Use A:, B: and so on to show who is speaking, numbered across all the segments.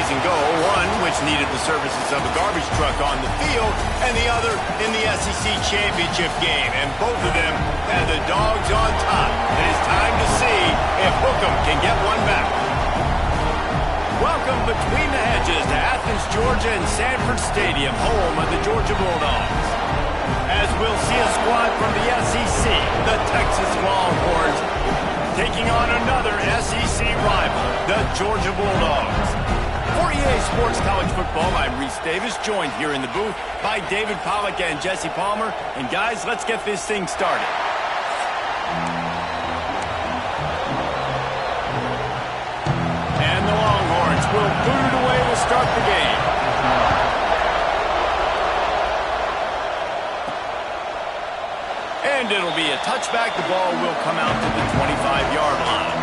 A: plays and goal, one which needed the services of a garbage truck on the field, and the other in the SEC championship game. And both of them had the dogs on top. It is time to see if Hookem can get one back. Welcome between the hedges to Athens, Georgia and Sanford Stadium, home of the Georgia Bulldogs. As we'll see a squad from the SEC, the Texas Longhorns, taking on another SEC rival, the Georgia Bulldogs. For EA Sports College Football, I'm Reese Davis, joined here in the booth by David Pollack and Jesse Palmer. And guys, let's get this thing started. And the Longhorns will boot it away to start the game. And it'll be a touchback. The ball will come out to the 25-yard line.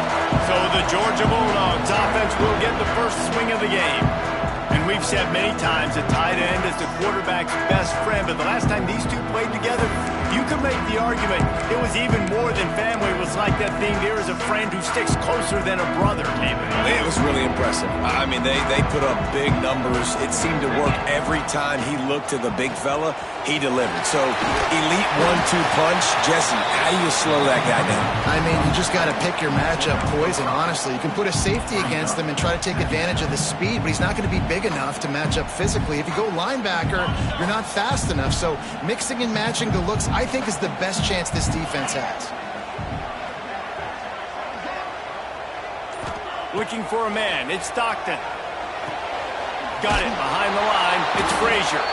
A: So the Georgia Bulldogs offense will get the first swing of the game. And we've said many times that tight end is the quarterback's best friend. But the last time these two played together, you could make the argument it was even more than family. It was like that thing, there is a friend who sticks closer than a brother, David.
B: It was really impressive. I mean, they put up big numbers. It seemed to work every time he looked to the big fella. He delivered. So, elite 1-2 punch. Jesse, how do you slow that guy down?
C: I mean, you just got to pick your matchup poison, honestly. You can put a safety against him and try to take advantage of the speed, but he's not going to be big enough to match up physically. If you go linebacker, you're not fast enough. So, mixing and matching the looks, I think, is the best chance this defense has.
A: Looking for a man. It's Stockton. Got it behind the line. It's Frazier.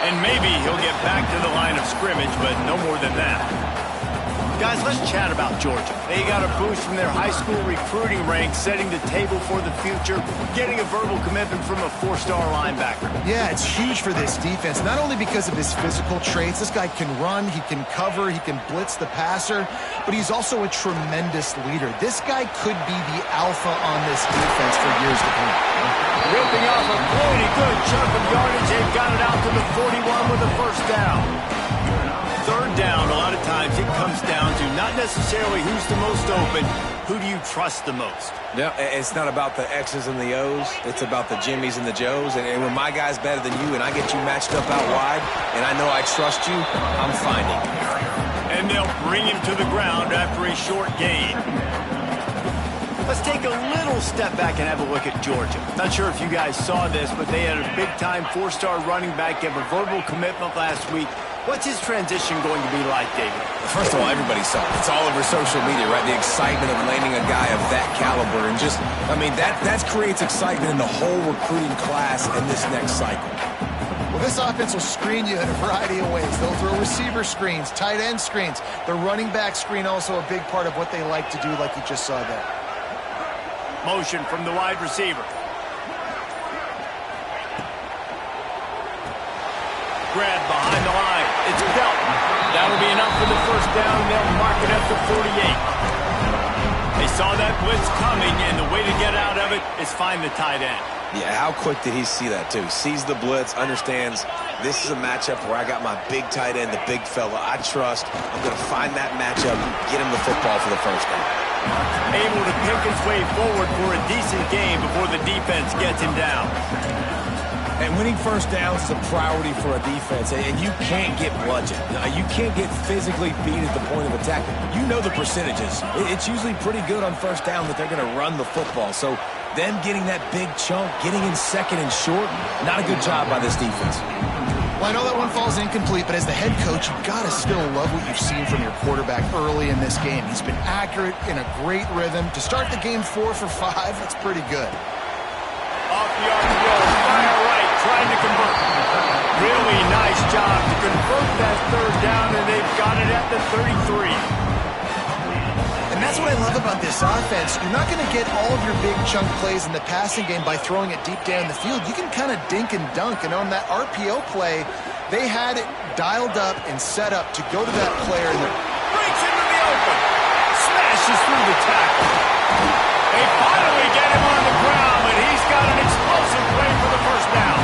A: And maybe he'll get back to the line of scrimmage, but no more than that. Guys, let's chat about Georgia. They got a boost from their high school recruiting ranks, setting the table for the future, getting a verbal commitment from a four-star linebacker.
C: Yeah, it's huge for this defense, not only because of his physical traits. This guy can run, he can cover, he can blitz the passer, but he's also a tremendous leader. This guy could be the alpha on this defense for years to come.
A: Ripping off a pretty good chunk of yardage. They've got it out to the 41 with a first down. Third down, a lot of times it comes down to not necessarily who's the most open, who do you trust the most?
B: Yeah, it's not about the X's and the O's. It's about the Jimmies and the Joes. And when my guy's better than you and I get you matched up out wide and I know I trust you, I'm finding you.
A: And they'll bring him to the ground after a short gain. Let's take a little step back and have a look at Georgia. Not sure if you guys saw this, but they had a big-time four-star running back give a verbal commitment last week. What's his transition going to be like, David?
B: First of all, everybody saw it. It's all over social media, right? The excitement of landing a guy of that caliber. And just, I mean, that creates excitement in the whole recruiting class in this next cycle.
C: Well, this offense will screen you in a variety of ways. They'll throw receiver screens, tight end screens. The running back screen also a big part of what they like to do, like you just saw there.
A: Motion from the wide receiver. Grab behind the line. It's Belton. That'll be enough for the first down. They'll mark it at the 48. They saw that blitz coming, and the way to get out of it is find the tight end.
B: Yeah, how quick did he see that, too? Sees the blitz, understands this is a matchup where I got my big tight end, the big fella I trust. I'm going to find that matchup, get him the football for the first down.
A: Able to pick his way forward for a decent game before the defense gets him down.
B: And winning first downs is a priority for a defense, and you can't get bludgeoned. You can't get physically beat at the point of attack. You know the percentages. It's usually pretty good on first down that they're going to run the football. So them getting that big chunk, getting in second and short, not a good job by this defense.
C: Well, I know that one falls incomplete, but as the head coach, you've got to still love what you've seen from your quarterback early in this game. He's been accurate, in a great rhythm. To start the game 4 for 5, that's pretty good.
A: Off the RPO, fire right, trying to convert. Really nice job to convert that third down, and they've got it at the 33.
C: And that's what I love about this offense. You're not going to get all of your big chunk plays in the passing game by throwing it deep down the field. You can kind of dink and dunk, and on that RPO play, they had it dialed up and set up to go to that player. And
A: breaks into the open. Smashes through the tackle. They finally get him on the ground, and he's got an explosive play for the first down.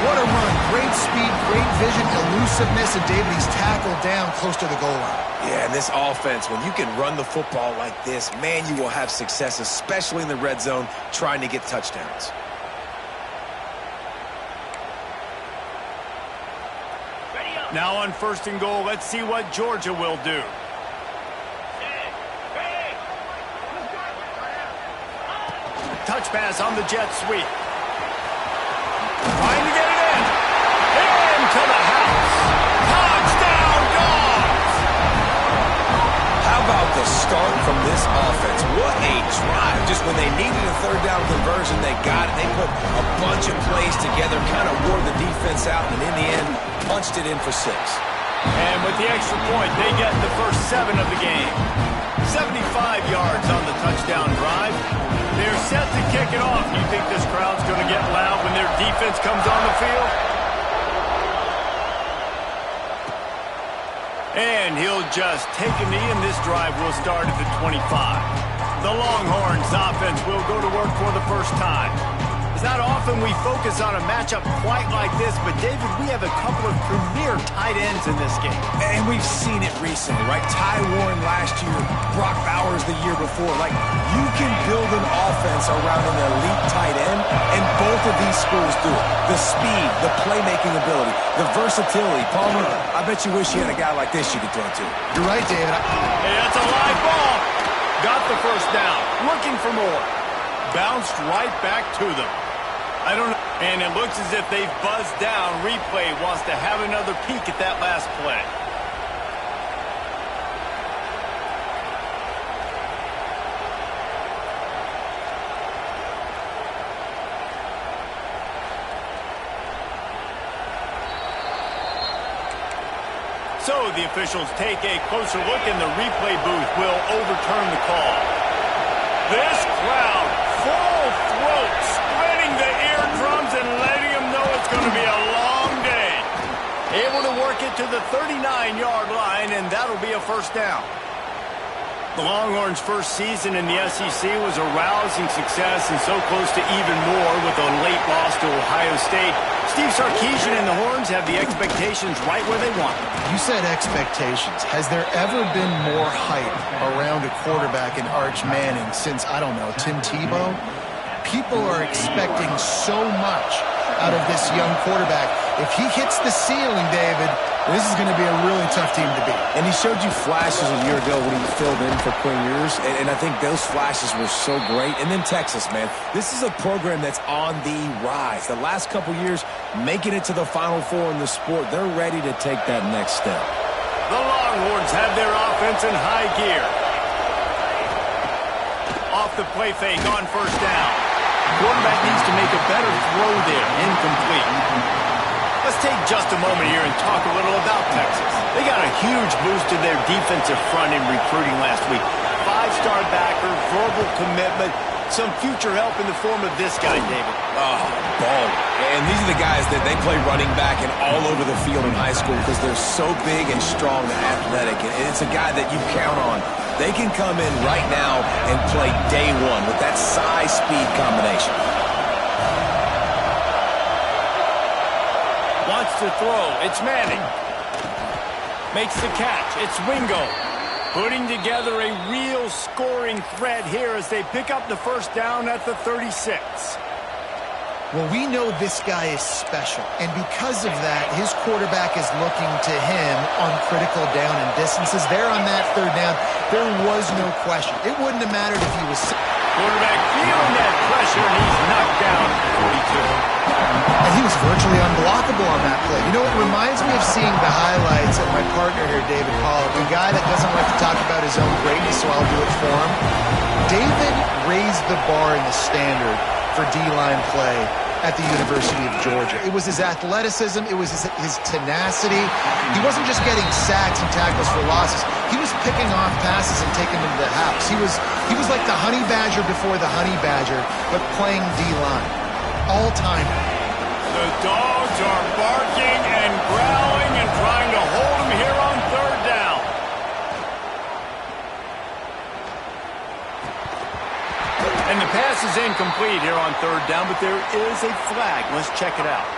C: What a run. Great speed, great vision, elusiveness, and David, he's tackled down close to the goal line.
B: Yeah, and this offense, when you can run the football like this, man, you will have success, especially in the red zone, trying to get touchdowns.
A: Now on 1st and goal, let's see what Georgia will do. Touch pass on the jet sweep. Trying to get it in. Into the house. Touchdown, Dogs!
B: How about the start from this offense? What a drive. Just when they needed a 3rd down conversion, they got it. They put a bunch of plays together, kind of wore the defense out, and in the end, punched it in for 6.
A: And with the extra point, they get the first 7 of the game. 75 yards on the touchdown drive. They're set to kick it off. You think this crowd's going to get loud when their defense comes on the field? And he'll just take a knee, and this drive will start at the 25. The Longhorns offense will go to work for the first time. It's not often we focus on a matchup quite like this, but David, we have a couple of premier tight ends in this game.
B: And we've seen it recently, right? Ty Warren last year, Brock Bowers the year before. Like, you can build an offense around an elite tight end, and both of these schools do it. The speed, the playmaking ability, the versatility. Palmer, I bet you wish you had a guy like this you could throw to.
C: You're right, David.
A: Hey, that's a live ball. Got the first down. Looking for more. Bounced right back to them. I don't know. And it looks as if they've buzzed down. Replay wants to have another peek at that last play. So the officials take a closer look, and the replay booth will overturn the call. This crowd, full throat, spreading the eardrums and letting them know it's going to be a long day. Able to work it to the 39-yard line, and that'll be a first down. The Longhorns' first season in the SEC was a rousing success and so close to even more with a late loss to Ohio State. Steve Sarkisian and the Horns have the expectations right where they want them.
C: You said expectations. Has there ever been more hype around a quarterback in Arch Manning since, I don't know, Tim Tebow? People are expecting so much out of this young quarterback. If he hits the ceiling, David, this is going to be a really tough team to beat.
B: And he showed you flashes a year ago when he filled in for Quinn Ewers, and I think those flashes were so great. And then Texas, man. This is a program that's on the rise. The last couple years, making it to the Final Four in the sport, they're ready to take that next step.
A: The Longhorns have their offense in high gear. Off the play fake on first down. Quarterback needs to make a better throw there. Incomplete. Let's take just a moment here and talk a little about Texas. They got a huge boost to their defensive front in recruiting last week. 5-star backer, verbal commitment, some future help in the form of this guy, David.
B: Oh, ball. And these are the guys that they play running back and all over the field in high school because they're so big and strong and athletic. And it's a guy that you count on. They can come in right now and play day one with that size-speed combination.
A: Wants to throw. It's Manning. Makes the catch. It's Wingo. Putting together a real scoring threat here as they pick up the first down at the 36.
C: Well, we know this guy is special, and because of that, his quarterback is looking to him on critical down and distances. There on that third down, there was no question. It wouldn't have mattered if he was...
A: Quarterback feeling that pressure, and he's knocked down at 42.
C: And he was virtually unblockable on that play. You know, it reminds me of seeing the highlights of my partner here, David Pollack, a guy that doesn't like to talk about his own greatness, so I'll do it for him. David raised the bar in the standard for D-line play at the University of Georgia. It was his athleticism. It was his tenacity. He wasn't just getting sacks and tackles for losses. He was picking off passes and taking them to the house. He was like the honey badger before the honey badger, but playing D-line. All-time.
A: The Dogs are barking and growling and trying to hold him here on third down. And the pass is incomplete here on third down, but there is a flag. Let's check it out.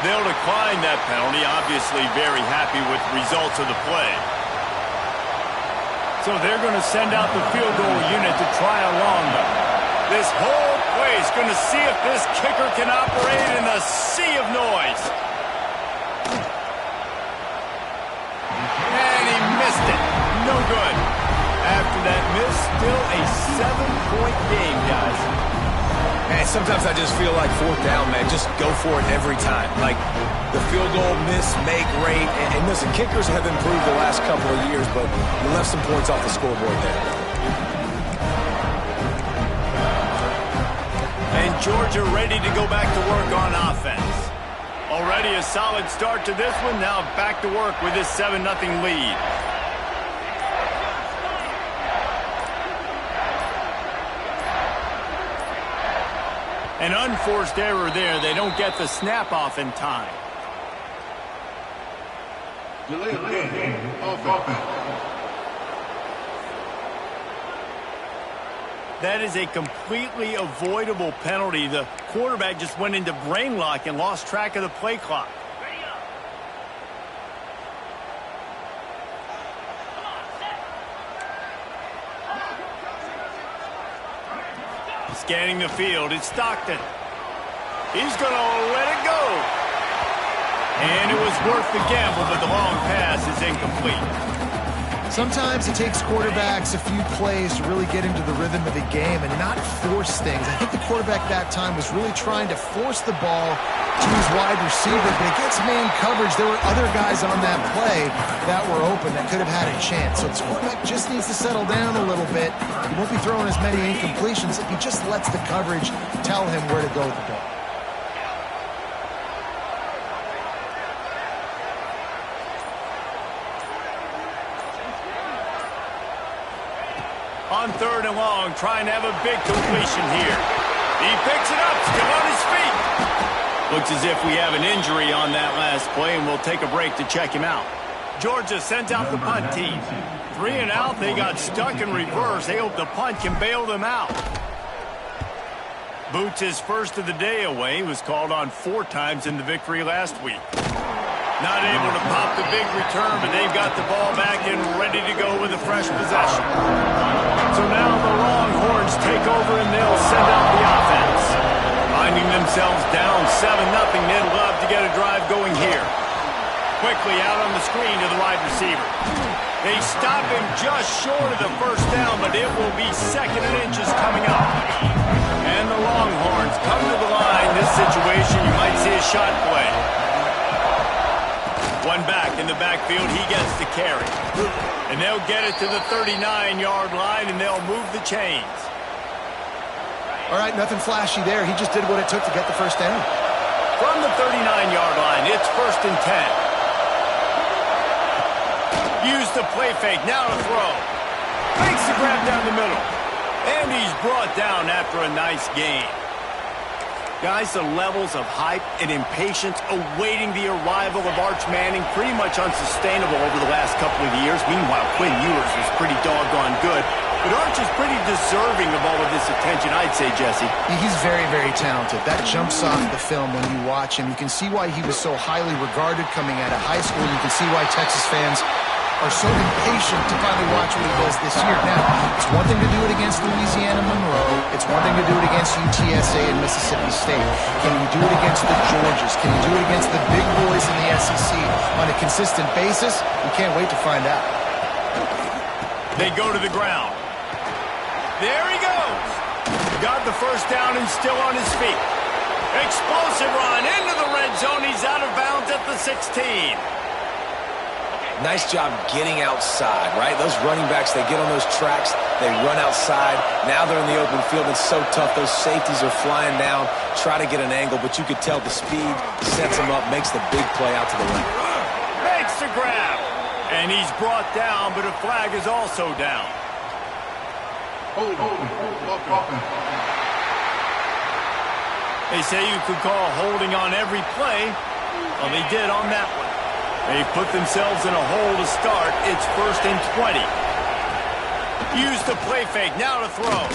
A: They'll decline that penalty, obviously very happy with the results of the play. So they're going to send out the field goal unit to try a long one. This whole play He's going to see if this kicker can operate in a sea of noise. And he missed it. No good. After that miss, still a 7-point game, guys.
B: Man, sometimes I just feel like fourth down, man. Just go for it every time. Like the field goal miss, make rate. And listen, kickers have improved the last couple of years, but you left some points off the scoreboard there.
A: And Georgia ready to go back to work on offense. Already a solid start to this one. Now back to work with this 7-0 lead. An unforced error there. They don't get the snap off in time.
D: Delay of game. Offense.
A: That is a completely avoidable penalty. The quarterback just went into brain lock and lost track of the play clock. Scanning the field, it's Stockton. He's going to let it go. And it was worth the gamble, but the long pass is incomplete.
C: Sometimes it takes quarterbacks a few plays to really get into the rhythm of the game and not force things. I think the quarterback that time was really trying to force the ball to his wide receiver, but against man coverage, there were other guys on that play that were open that could have had a chance. So the quarterback just needs to settle down a little bit. He won't be throwing as many incompletions if he just lets the coverage tell him where to go with the ball.
A: On 3rd and long, trying to have a big completion here. He picks it up, still on his feet. Looks as if we have an injury on that last play, and we'll take a break to check him out. Georgia sends out the punt team. 3 and out, they got stuck in reverse. They hope the punt can bail them out. Boots his first of the day away. He was called on 4 times in the victory last week. Not able to pop the big return, but they've got the ball back and ready to go with a fresh possession. So now the Longhorns take over and they'll send out the offense. Finding themselves down 7-0, they'd love to get a drive going here. Quickly out on the screen to the wide receiver. They stop him just short of the first down, but it will be 2nd and inches coming up. And the Longhorns come to the line. This situation, you might see a shot play. One back in the backfield, he gets the carry. And they'll get it to the 39-yard line, and they'll move the chains.
C: All right, nothing flashy there. He just did what it took to get the first down.
A: From the 39-yard line, it's 1st and 10. Use the play fake, now to throw. Makes the grab down the middle. And he's brought down after a nice gain. Guys, the levels of hype and impatience awaiting the arrival of Arch Manning pretty much unsustainable over the last couple of years. Meanwhile, Quinn Ewers was pretty doggone good. But Arch is pretty deserving of all of this attention, I'd say, Jesse.
C: He's very, very talented. That jumps off the film when you watch him. You can see why he was so highly regarded coming out of high school. You can see why Texas fans are so impatient to finally watch what he does this year. Now, it's one thing to do it against Louisiana Monroe. It's one thing to do it against UTSA and Mississippi State. Can you do it against the Georgias? Can you do it against the big boys in the SEC on a consistent basis? We can't wait to find out.
A: They go to the ground. There he goes. Got the first down and still on his feet. Explosive run into the red zone. He's out of bounds at the 16.
B: Nice job getting outside, right? Those running backs, they get on those tracks, they run outside. Now they're in the open field. It's so tough. Those safeties are flying down, try to get an angle, but you could tell the speed sets him up, makes the big play out to the left.
A: Makes the grab. And he's brought down, but a flag is also down. They say you could call holding on every play. Well, they did on that one. They put themselves in a hole to start. It's 1st and 20. Use the play fake. Now to throw.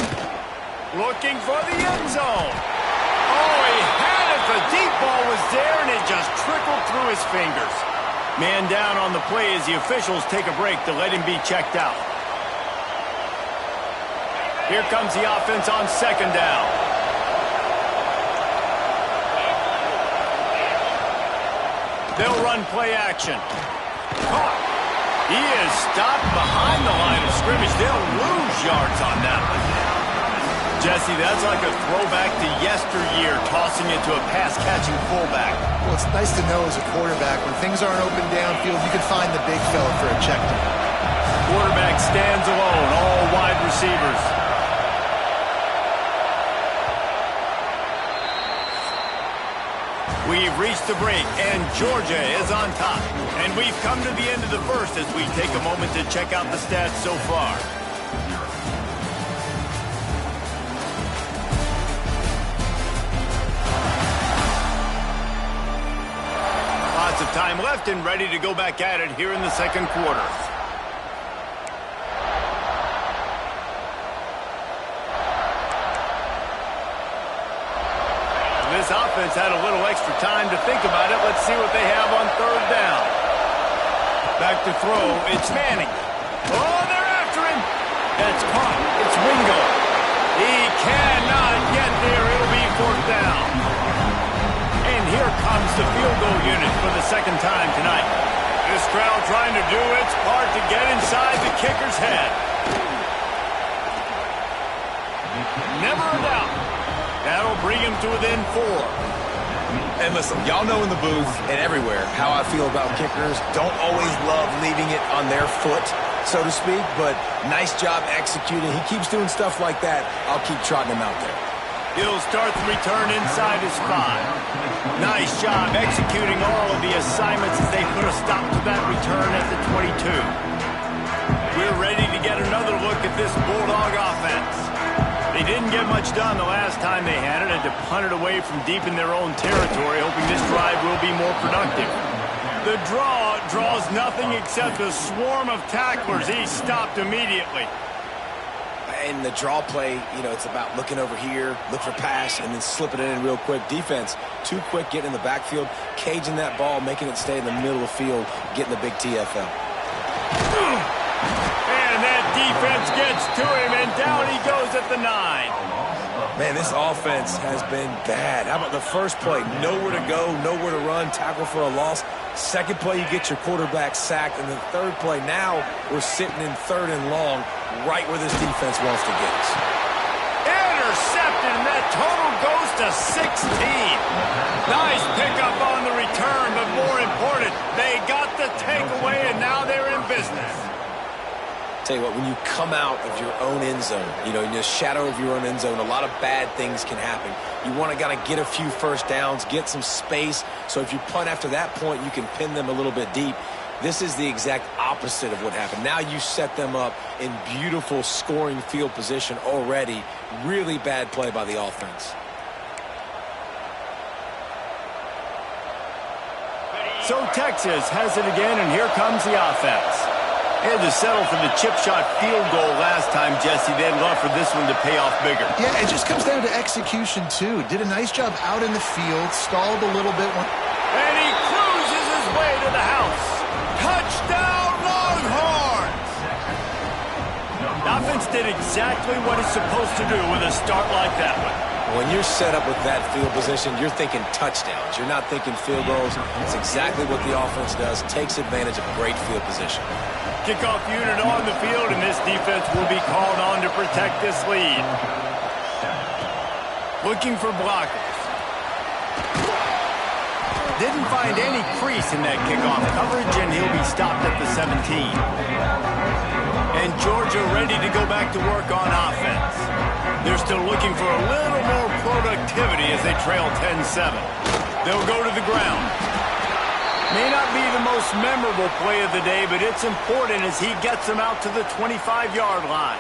A: Looking for the end zone. Oh, he had it. The deep ball was there, and it just trickled through his fingers. Man down on the play as the officials take a break to let him be checked out. Here comes the offense on 2nd down. They'll run play action. Caught. He is stopped behind the line of scrimmage. They'll lose yards on that one. Jesse, that's like a throwback to yesteryear, tossing it to a pass-catching fullback.
C: Well, it's nice to know as a quarterback, when things aren't open downfield, you can find the big fella for a check down.
A: Quarterback stands alone, all wide receivers. We've reached the break, and Georgia is on top. And we've come to the end of the first as we take a moment to check out the stats so far. Lots of time left and ready to go back at it here in the second quarter. This offense had a little extra time to think about it. Let's see what they have on third down. Back to throw. It's Manning. Oh, they're after him. That's caught. It's Wingo. He cannot get there. It'll be fourth down. And here comes the field goal unit for the second time tonight. This crowd trying to do its part to get inside the kicker's head. Never a doubt. That'll bring him to within 4.
B: And listen, y'all know in the booth and everywhere how I feel about kickers. Don't always love leaving it on their foot, so to speak, but nice job executing. He keeps doing stuff like that. I'll keep trotting him out there.
A: He'll start the return inside his 5. Nice job executing all of the assignments as they put a stop to that return at the 22. We're ready to get another look at this Bulldog offense. They didn't get much done the last time they had it, and to punt it away from deep in their own territory, hoping this drive will be more productive. The draw draws nothing except a swarm of tacklers. He's stopped immediately.
B: In the draw play, you know, it's about looking over here, look for pass, and then slipping it in real quick. Defense, too quick getting in the backfield, caging that ball, making it stay in the middle of the field, getting the big TFL.
A: And that defense gets to him, and down he goes at the 9.
B: Man, this offense has been bad. How about the first play? Nowhere to go, nowhere to run, tackle for a loss. Second play, you get your quarterback sacked. And the third play, now we're sitting in 3rd and long, right where this defense wants to get us.
A: Intercepted, and that total goes to 16. Nice pickup on the return, but more important, they got the takeaway, and now they're in business.
B: Tell you what, when you come out of your own end zone, you know, in the shadow of your own end zone, a lot of bad things can happen. You want to kind of get a few first downs, get some space, so if you punt after that point, you can pin them a little bit deep. This is the exact opposite of what happened. Now you set them up in beautiful scoring field position already. Really bad play by the offense.
A: So Texas has it again, and here comes the offense. They had to settle for the chip shot field goal last time, Jesse. They'd love for this one to pay off bigger.
C: Yeah, it just comes down to execution, too. Did a nice job out in the field, stalled a little bit.
A: And he cruises his way to the house. Touchdown, Longhorns! The offense did exactly what it's supposed to do with a start like that one.
B: When you're set up with that field position, you're thinking touchdowns. You're not thinking field goals. It's exactly what the offense does. Takes advantage of great field position.
A: Kickoff unit on the field, and this defense will be called on to protect this lead. Looking for blockers. Didn't find any crease in that kickoff coverage, and he'll be stopped at the 17. And Georgia ready to go back to work on offense. They're still looking for a little more productivity as they trail 10-7. They'll go to the ground. May not be the most memorable play of the day, but it's important as he gets them out to the 25-yard line.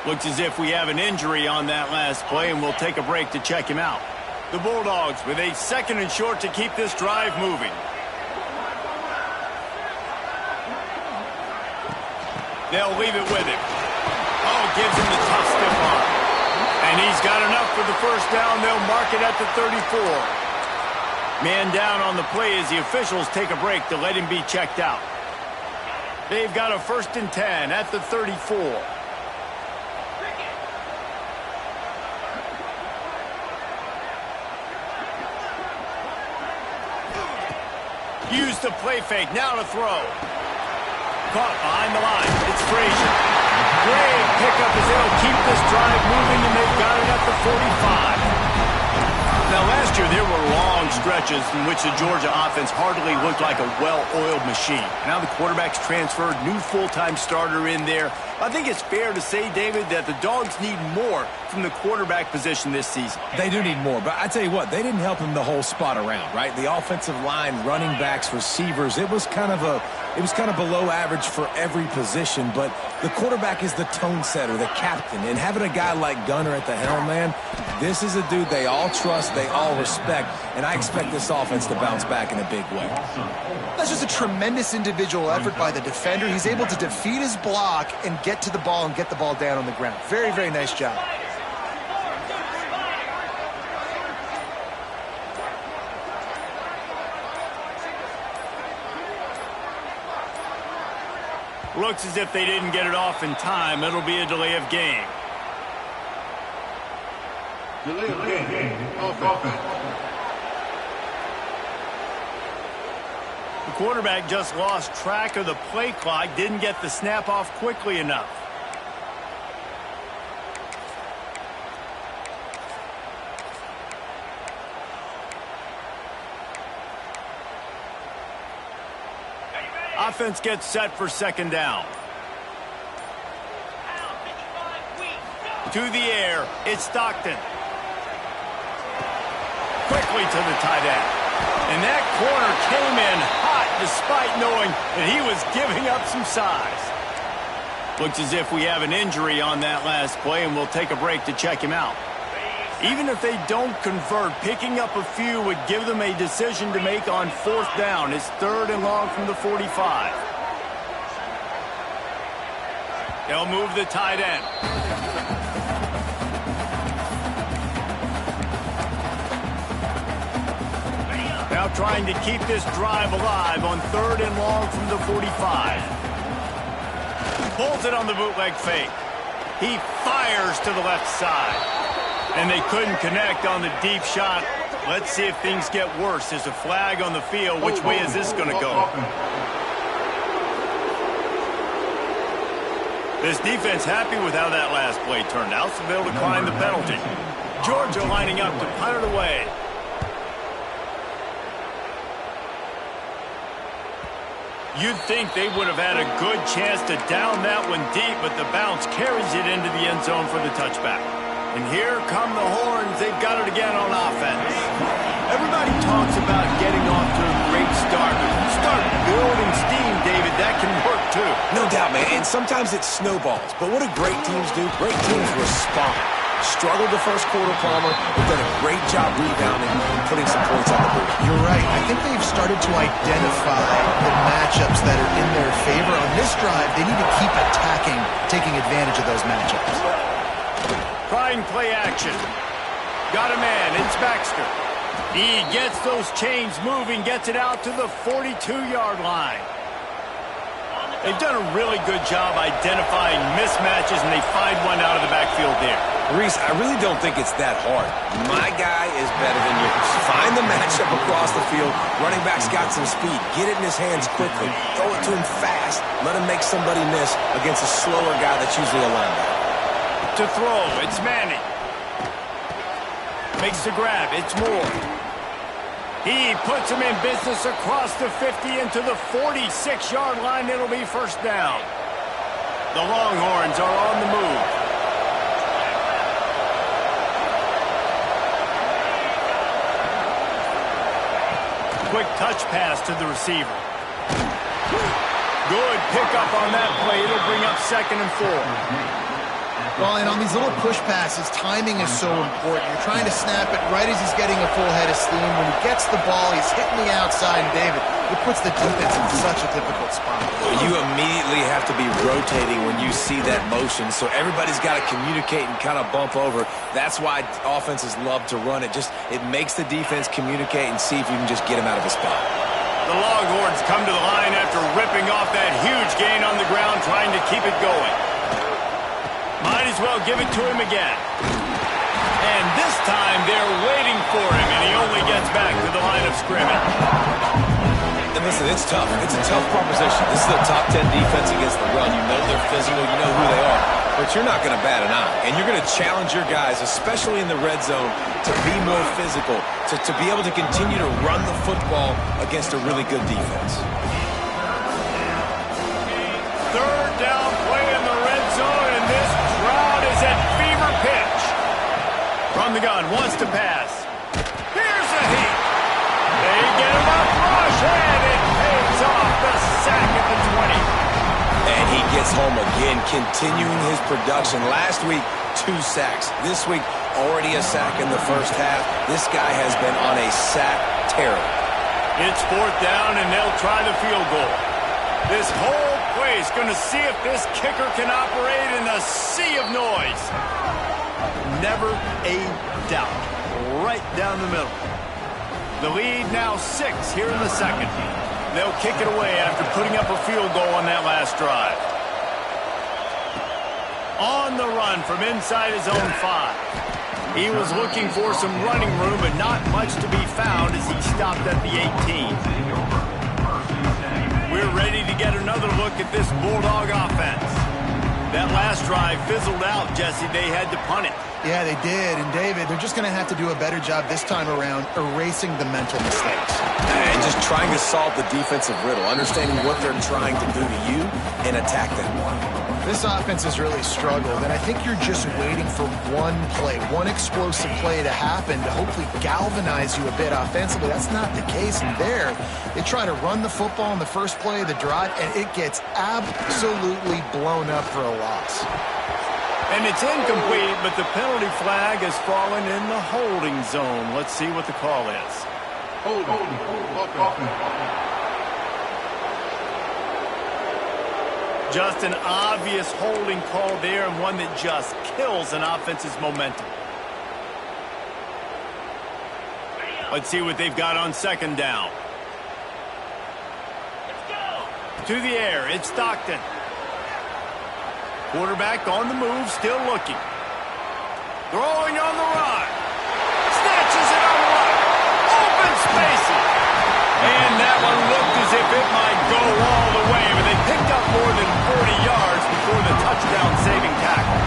A: Looks as if we have an injury on that last play, and we'll take a break to check him out. The Bulldogs with a 2nd and short to keep this drive moving. They'll leave it with him. Oh, gives him the tough stiff arm. And he's got enough for the first down. They'll mark it at the 34. Man down on the play as the officials take a break to let him be checked out. They've got a 1st and 10 at the 34. a play fake. Now to throw. Caught behind the line. It's Frazier. Great pickup as they'll keep this drive moving, and they've got it at the 45. Now, last year, there were long stretches in which the Georgia offense hardly looked like a well-oiled machine. Now the quarterback's transferred, new full-time starter in there. I think it's fair to say, David, that the Dogs need more from the quarterback position this season.
B: They do need more, but I tell you what, they didn't help him the whole spot around, right? The offensive line, running backs, receivers, it was kind of below average for every position, but the quarterback is the tone setter, the captain, and having a guy like Gunner at the helm, man, this is a dude they all trust, they all respect, and I expect this offense to bounce back in a big way.
C: That's just a tremendous individual effort by the defender. He's able to defeat his block and get to the ball and get the ball down on the ground. Very, very nice job.
A: Looks as if they didn't get it off in time. It'll be a delay of game.
D: Delay of game. Offense.
A: The quarterback just lost track of the play clock, didn't get the snap off quickly enough. Offense gets set for second down. To the air, it's Stockton. Quickly to the tight end. And that corner came in hot despite knowing that he was giving up some size. Looks as if we have an injury on that last play, and we'll take a break to check him out. Even if they don't convert, picking up a few would give them a decision to make on fourth down. It's 3rd and long from the 45. They'll move the tight end. Now trying to keep this drive alive on 3rd and long from the 45. Pulls it on the bootleg fake. He fires to the left side. And they couldn't connect on the deep shot. Let's see if things get worse. There's a flag on the field. Which way is this going to go? This defense happy with how that last play turned out, so they'll decline the penalty. Georgia lining up to punt it away. You'd think they would have had a good chance to down that one deep, but the bounce carries it into the end zone for the touchback. And here come the horns. They've got it again on offense. Everybody talks about getting off to a great start. But if you start building steam, David, that can work too.
B: No doubt, man. And sometimes it snowballs. But what do great teams do? Great teams respond. Struggled the first quarter, Palmer. They've done a great job rebounding and putting some points on the board.
C: You're right. I think they've started to identify the matchups that are in their favor. On this drive, they need to keep attacking, taking advantage of those matchups.
A: Trying play action. Got a man. It's Baxter. He gets those chains moving, gets it out to the 42-yard line. They've done a really good job identifying mismatches, and they find one out of the backfield there.
B: Reese, I really don't think it's that hard. My guy is better than yours. Find the matchup across the field. Running back's got some speed. Get it in his hands quickly. Throw it to him fast. Let him make somebody miss against a slower guy that's usually a linebacker.
A: To throw, it's Manning. Makes the grab, it's Moore. He puts him in business across the 50 into the 46-yard line. It'll be first down. The Longhorns are on the move. Quick touch pass to the receiver. Good pickup on that play. It'll bring up 2nd and 4.
C: Well, and on these little push passes, timing is so important. You're trying to snap it right as he's getting a full head of steam. When he gets the ball, he's hitting the outside, and David, it puts the defense in such a difficult spot.
B: You immediately have to be rotating when you see that motion, so everybody's got to communicate and kind of bump over. That's why offenses love to run it. It makes the defense communicate and see if you can just get him out of a spot.
A: The Longhorns come to the line after ripping off that huge gain on the ground, trying to keep it going. Might as well give it to him again. And this time they're waiting for him, and he only gets back to the line of scrimmage.
B: And listen, it's tough. It's a tough proposition. This is a top 10 defense against the run. You know they're physical. You know who they are. But you're not going to bat an eye. And you're going to challenge your guys, especially in the red zone, to be more physical, to be able to continue to run the football against a really good defense.
A: Third down play in the red zone, and this crowd is at fever pitch. From the gun, wants to pass. Here's a heat. They get him up rush, and it pays off the sack at the 20.
B: And he gets home again, continuing his production. Last week, 2 sacks. This week, already a sack in the first half. This guy has been on a sack tear.
A: It's 4th down, and they'll try the field goal. This whole place going to see if this kicker can operate in a sea of noise. Never a doubt. Right down the middle. The lead now 6 here in the second. They'll kick it away after putting up a field goal on that last drive. On the run from inside his own 5. He was looking for some running room, but not much to be found as he stopped at the 18. We're ready to get another look at this Bulldog offense. That last drive fizzled out, Jesse. They had to punt it.
C: Yeah, they did. And, David, they're just going to have to do a better job this time around erasing the mental mistakes.
B: And just trying to solve the defensive riddle, understanding what they're trying to do to you and attack that one.
C: This offense has really struggled, and I think you're just waiting for one play, one explosive play to happen to hopefully galvanize you a bit offensively. That's not the case. And there, they try to run the football in the first play of the drive, and it gets absolutely blown up for a loss.
A: And it's incomplete, but the penalty flag has fallen in the holding zone. Let's see what the call is. Just an obvious holding call there, and one that just kills an offense's momentum. Let's see what they've got on 2nd down. To the air, it's Stockton. Quarterback on the move, still looking. Throwing on the run. Snatches it on the right. Open spaces. And that one looked as if it might go all the way, but they picked up more than 40 yards before the touchdown-saving tackle.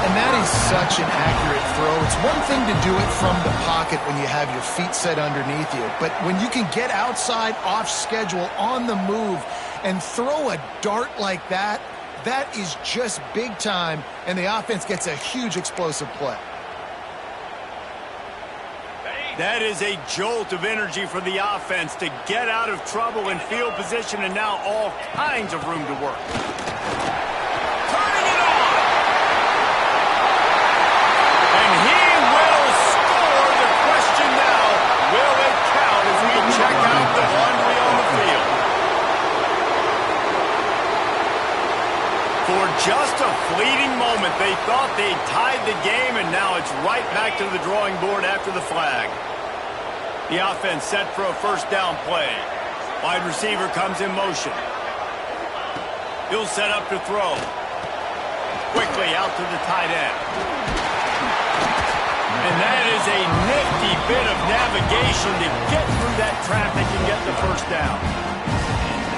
C: And that is such an accurate throw. It's one thing to do it from the pocket when you have your feet set underneath you, but when you can get outside, off schedule, on the move, and throw a dart like that, that is just big time, and the offense gets a huge explosive play.
A: That is a jolt of energy for the offense to get out of trouble in field position, and now all kinds of room to work. Turning it on! And he will score. The question now, will it count as we check out the laundry on the field? For just a fleeting moment, they thought they'd tied the game, and now it's right back to the drawing board after the flag. The offense set for a 1st down play. Wide receiver comes in motion. He'll set up to throw. Quickly out to the tight end. And that is a nifty bit of navigation to get through that traffic and get the 1st down.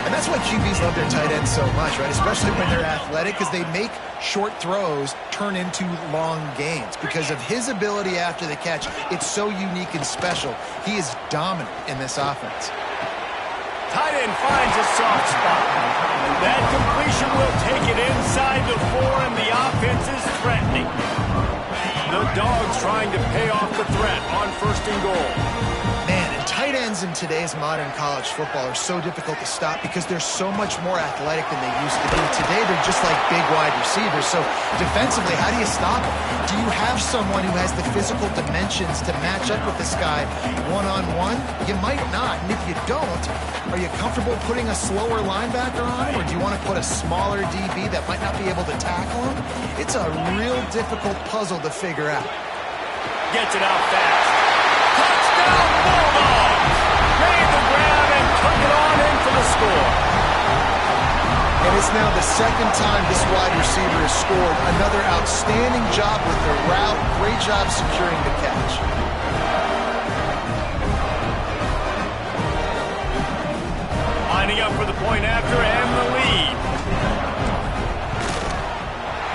C: And that's why QBs love their tight ends so much, right? Especially when they're athletic, because they make short throws turn into long gains. Because of his ability after the catch, it's so unique and special. He is dominant in this offense.
A: Tight end finds a soft spot. That completion will take it inside the 4, and the offense is threatening. The Dogs trying to pay off the threat on 1st and goal.
C: Man, and tight ends in today's modern college football are so difficult to stop because they're so much more athletic than they used to be. Today, they're just like big wide receivers. So defensively, how do you stop them? Do you have someone who has the physical dimensions to match up with this guy one-on-one? You might not. And if you don't, are you comfortable putting a slower linebacker on him? Or do you want to put a smaller DB that might not be able to tackle him? It's a real difficult puzzle to figure out.
A: Gets it out fast. Touchdown Bulldogs! Made the grab and took it on in for the score.
C: And it's now the 2nd time this wide receiver has scored. Another outstanding job with the route. Great job securing the catch.
A: lining up for the point after and the lead.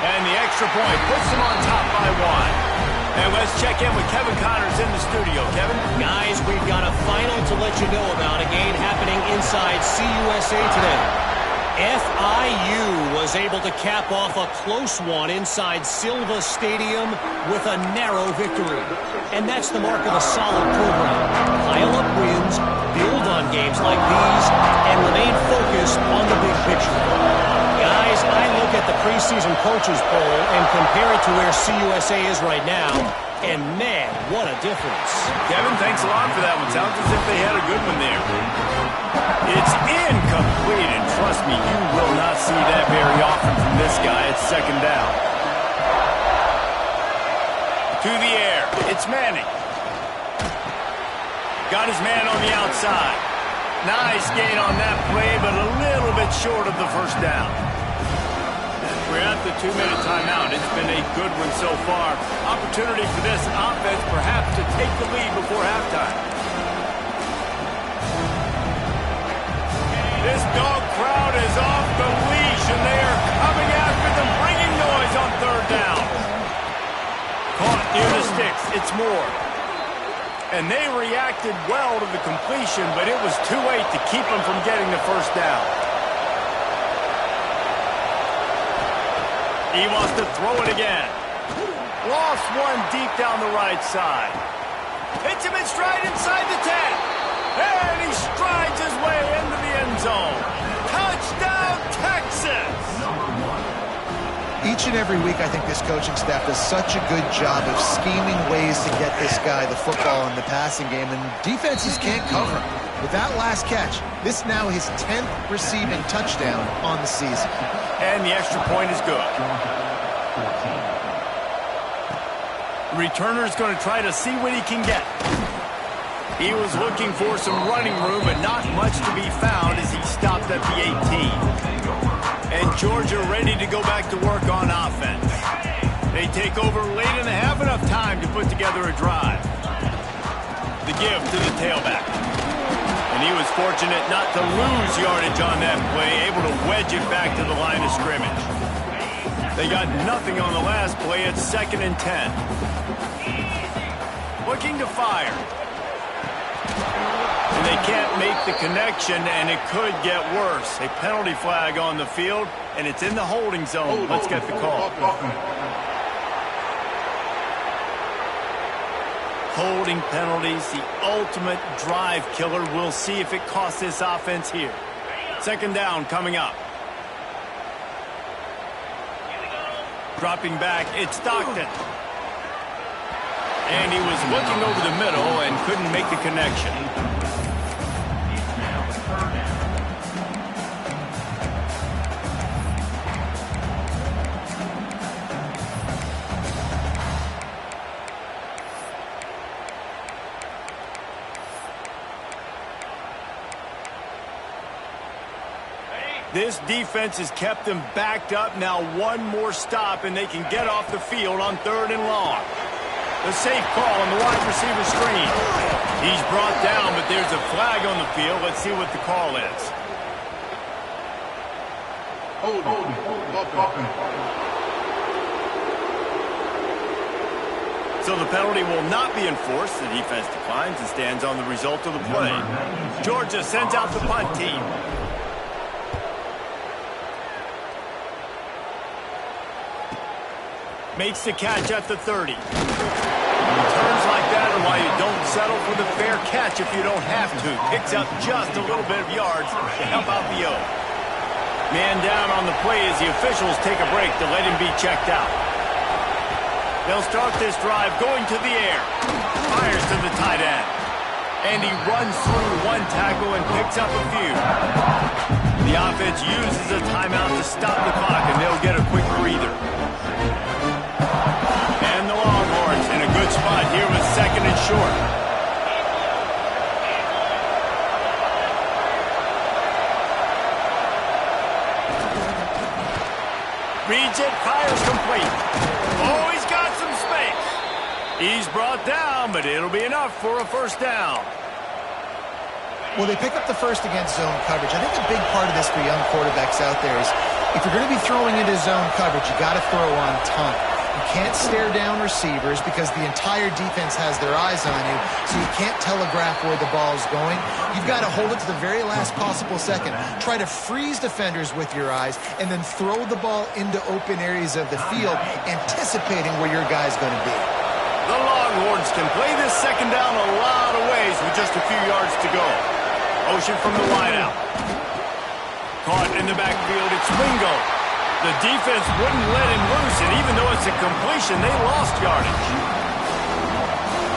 A: And the extra point puts them on top by 1. And let's check in with Kevin Connors in the studio. Kevin?
E: Guys, we've got a final to let you know about, a game happening inside CUSA today. FIU was able to cap off a close one inside Silva Stadium with a narrow victory. And that's the mark of a solid program. Pile up wins, build on games like these, and remain focused on the big picture. Guys, I look at the preseason coaches poll and compare it to where CUSA is right now, and man, what a difference.
A: Kevin, thanks a lot for that one. Sounds as if they had a good one there. It's incomplete, and trust me, you will not see that very often from this guy. It's second down. To the air. It's Manning. Got his man on the outside. Nice gain on that play, but a little bit short of the first down. We're at the 2-minute timeout. It's been a good one so far. Opportunity for this offense perhaps to take the lead before halftime. This dog crowd is off the leash, and they are coming after them, bringing noise on third down. Caught near the sticks. It's Moore. And they reacted well to the completion, but it was too late to keep them from getting the first down. He wants to throw it again. Lost one deep down the right side. Hits him in stride inside the 10. And he strides his way into the end zone. Touchdown, Texas!
C: Each and every week, I think this coaching staff does such a good job of scheming ways to get this guy the football in the passing game, and defenses can't cover him. With that last catch, this now his 10th receiving touchdown on the season.
A: And the extra point is good. Returner's going to try to see what he can get. He was looking for some running room, but not much to be found as he stopped at the 18. And Georgia ready to go back to work on offense. They take over late in the half, enough time to put together a drive. The give to the tailback. And he was fortunate not to lose yardage on that play, able to wedge it back to the line of scrimmage. They got nothing on the last play. It's 2nd and 10. Looking to fire. And they can't make the connection, and it could get worse. A penalty flag on the field, and it's in the holding zone. Let's get the call. Holding penalties, the ultimate drive killer. We'll see if it costs this offense here. 2nd down coming up. Dropping back, it's Stockton. And he was looking over the middle and couldn't make the connection. This defense has kept them backed up. Now one more stop, and they can get off the field on 3rd and long. The safe call on the wide receiver screen. He's brought down, but there's a flag on the field. Let's see what the call is. So the penalty will not be enforced. The defense declines and stands on the result of the play. Georgia sends out the punt team. Makes the catch at the 30. Turns like that are why you don't settle for the fair catch if you don't have to. Picks up just a little bit of yards to help out the O. Man down on the play as the officials take a break to let him be checked out. They'll start this drive going to the air. Fires to the tight end. And he runs through one tackle and picks up a few. The offense uses a timeout to stop the clock, and they'll get a quick breather. And the Longhorns in a good spot here with 2nd and short. Reads it, fires complete. Oh, he's got some space. He's brought down, but it'll be enough for a first down.
C: Well, they pick up the first against zone coverage. I think a big part of this for young quarterbacks out there is if you're going to be throwing into zone coverage, you got to throw on time. You can't stare down receivers because the entire defense has their eyes on you, so you can't telegraph where the ball's going. You've got to hold it to the very last possible second. Try to freeze defenders with your eyes and then throw the ball into open areas of the field, anticipating where your guy's going to be.
A: The Longhorns can play this second down a lot of ways with just a few yards to go. Motion from the wideout. Caught in the backfield, it's Wingo. The defense wouldn't let him loose, and even though it's a completion, they lost yardage.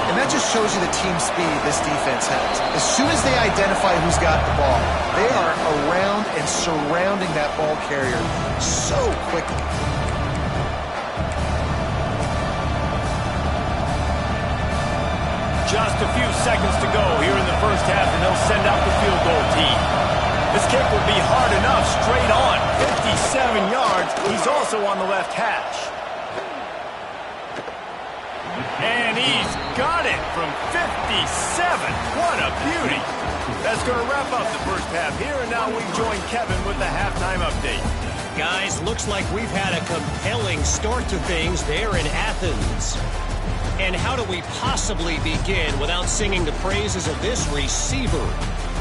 C: And that just shows you the team speed this defense has. As soon as they identify who's got the ball, they are around and surrounding that ball carrier so quickly.
A: Just a few seconds to go here in the first half, and they'll send out the field goal team. This kick would be hard enough, straight on. 57 yards. He's also on the left hash. And he's got it from 57. What a beauty. That's going to wrap up the first half here, and now we join Kevin with the halftime update.
E: Guys, looks like we've had a compelling start to things there in Athens. And how do we possibly begin without singing the praises of this receiver?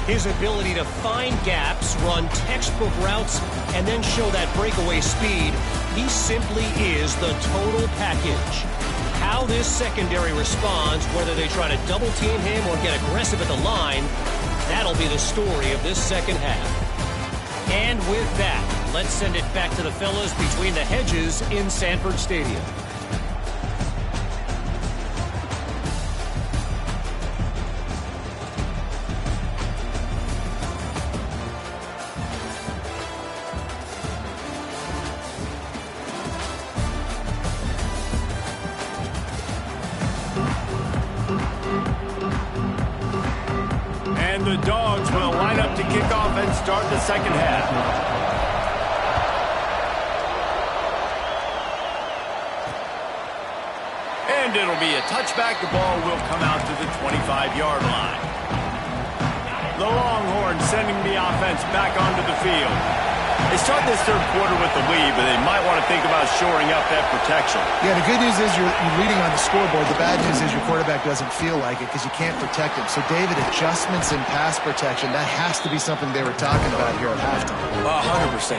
E: His ability to find gaps, run textbook routes, and then show that breakaway speed. He simply is the total package. How this secondary responds, whether they try to double-team him or get aggressive at the line, that'll be the story of this second half. And with that, let's send it back to the fellas between the hedges in Sanford Stadium.
A: And the Dogs will line up to kick off and start the second half. And it'll be a touchback. The ball will come out to the 25-yard line. The Longhorns sending the offense back onto the field. They start this third quarter with the lead, but they might want to think about shoring up that protection.
C: Yeah, the good news is you're leading on the scoreboard. The bad news is your quarterback doesn't feel like it because you can't protect him. So, David, adjustments in pass protection, that has to be something they were talking about here at halftime.
B: 100%.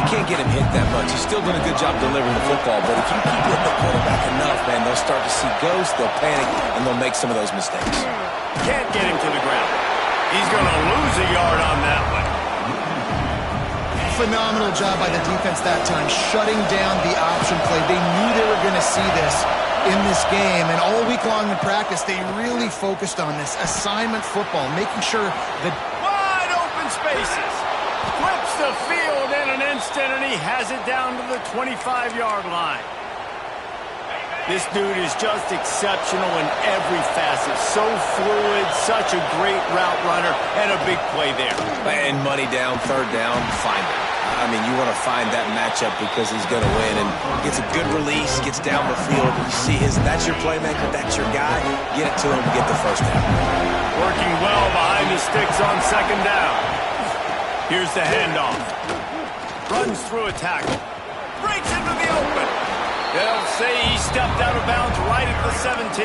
B: You can't get him hit that much. He's still doing a good job delivering the football, but if you keep hitting the quarterback enough, man, they'll start to see ghosts, they'll panic, and they'll make some of those mistakes.
A: Can't get him to the ground. He's going to lose a yard on that one.
C: Phenomenal job by the defense that time, shutting down the option play. They knew they were going to see this in this game, and all week long in practice, they really focused on this assignment football, making sure that
A: Wide open spaces. Flips the field in an instant, and he has it down to the 25-yard line. This dude is just exceptional in every facet. So fluid, such a great route runner, and a big play there.
B: And money down, third down, find him. I mean, you want to find that matchup because he's going to win, and gets a good release, gets down the field. You see that's your playmaker, that's your guy. Get it to him, get the first down.
A: Working well behind the sticks on second down. Here's the handoff. Runs through a tackle. Breaks into the open. They'll say he stepped out of bounds right at the 17.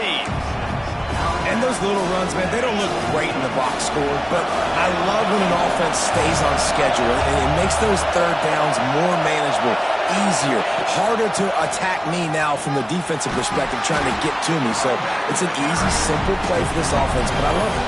B: And those little runs, man, they don't look great in the box score, but I love when an offense stays on schedule, and it makes those third downs more manageable, easier, harder to attack me now from the defensive perspective, trying to get to me. So it's an easy, simple play for this offense, but I love it.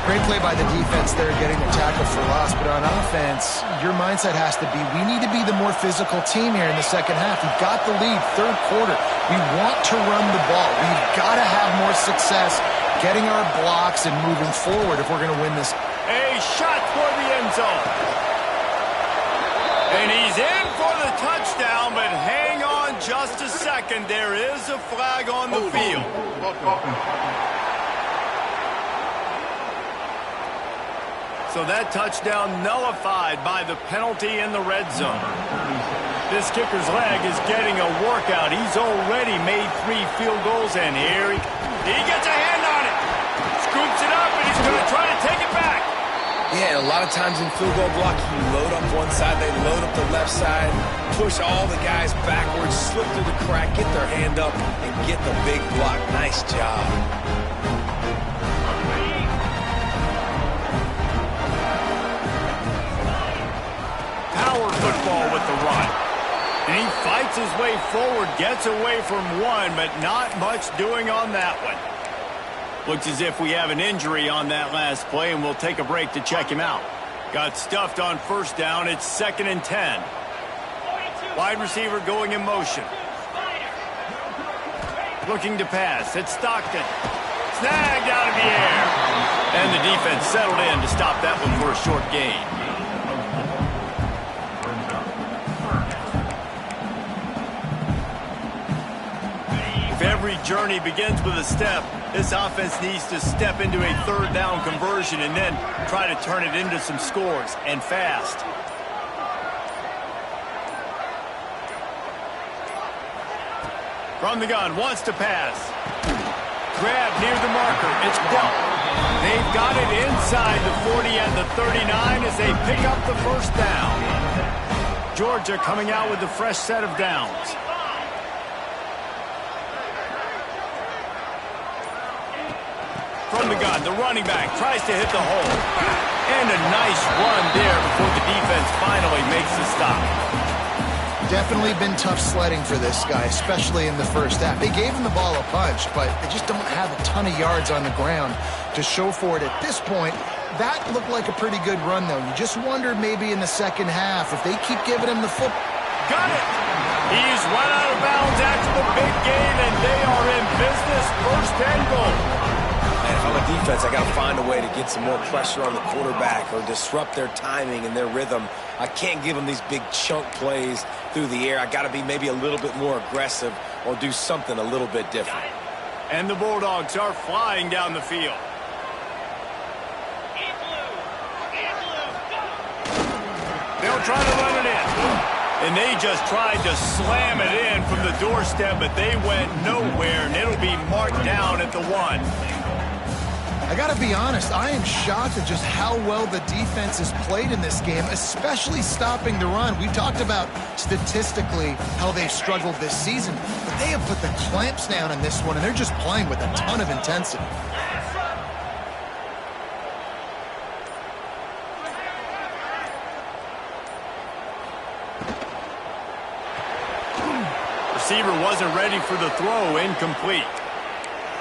C: great play by the defense there, getting the tackle for loss. But on offense, your mindset has to be, we need to be the more physical team here in the second half. We've got the lead, third quarter. We want to run the ball. We've got to have more success getting our blocks and moving forward if we're going to win this.
A: A shot toward the end zone. And he's in for the touchdown, but hang on just a second. There is a flag on the field. So that touchdown nullified by the penalty in the red zone. This kicker's leg is getting a workout. He's already made 3 field goals, and here he gets a hand on it. Scoops it up, and he's going to try to take it back.
B: Yeah, and a lot of times in field goal block, you load up one side, they load up the left side, push all the guys backwards, slip through the crack, get their hand up, and get the big block. Nice job.
A: Power football with the run. And he fights his way forward, gets away from one, but not much doing on that one. Looks as if we have an injury on that last play, and we'll take a break to check him out. Got stuffed on first down. It's 2nd and 10. Wide receiver going in motion. Looking to pass. It's Stockton. Snagged out of the air. And the defense settled in to stop that one for a short gain. If every journey begins with a step, this offense needs to step into a 3rd down conversion and then try to turn it into some scores, and fast. From the gun, wants to pass. Grab near the marker. It's dealt. They've got it inside the 40 and the 39 as they pick up the first down. Georgia coming out with a fresh set of downs. From the gun, the running back tries to hit the hole. And a nice run there before the defense finally makes the stop.
C: Definitely been tough sledding for this guy, especially in the first half. They gave him the ball a punch, but they just don't have a ton of yards on the ground to show for it at this point. That looked like a pretty good run, though. You just wonder maybe in the second half if they keep giving him the football.
A: Got it! He's run out of bounds after the big gain, and they are in business. 1st and goal.
B: And if I'm a defense, I got to find a way to get some more pressure on the quarterback or disrupt their timing and their rhythm. I can't give them these big chunk plays through the air. I got to be maybe a little bit more aggressive or do something a little bit different.
A: And the Bulldogs are flying down the field. They'll try to run it in. And they just tried to slam it in from the doorstep, but they went nowhere, and it'll be marked down at the 1.
C: I got to be honest, I am shocked at just how well the defense has played in this game, especially stopping the run. We talked about statistically how they've struggled this season, but they have put the clamps down in this one, and they're just playing with a ton of intensity.
A: Receiver wasn't ready for the throw, incomplete.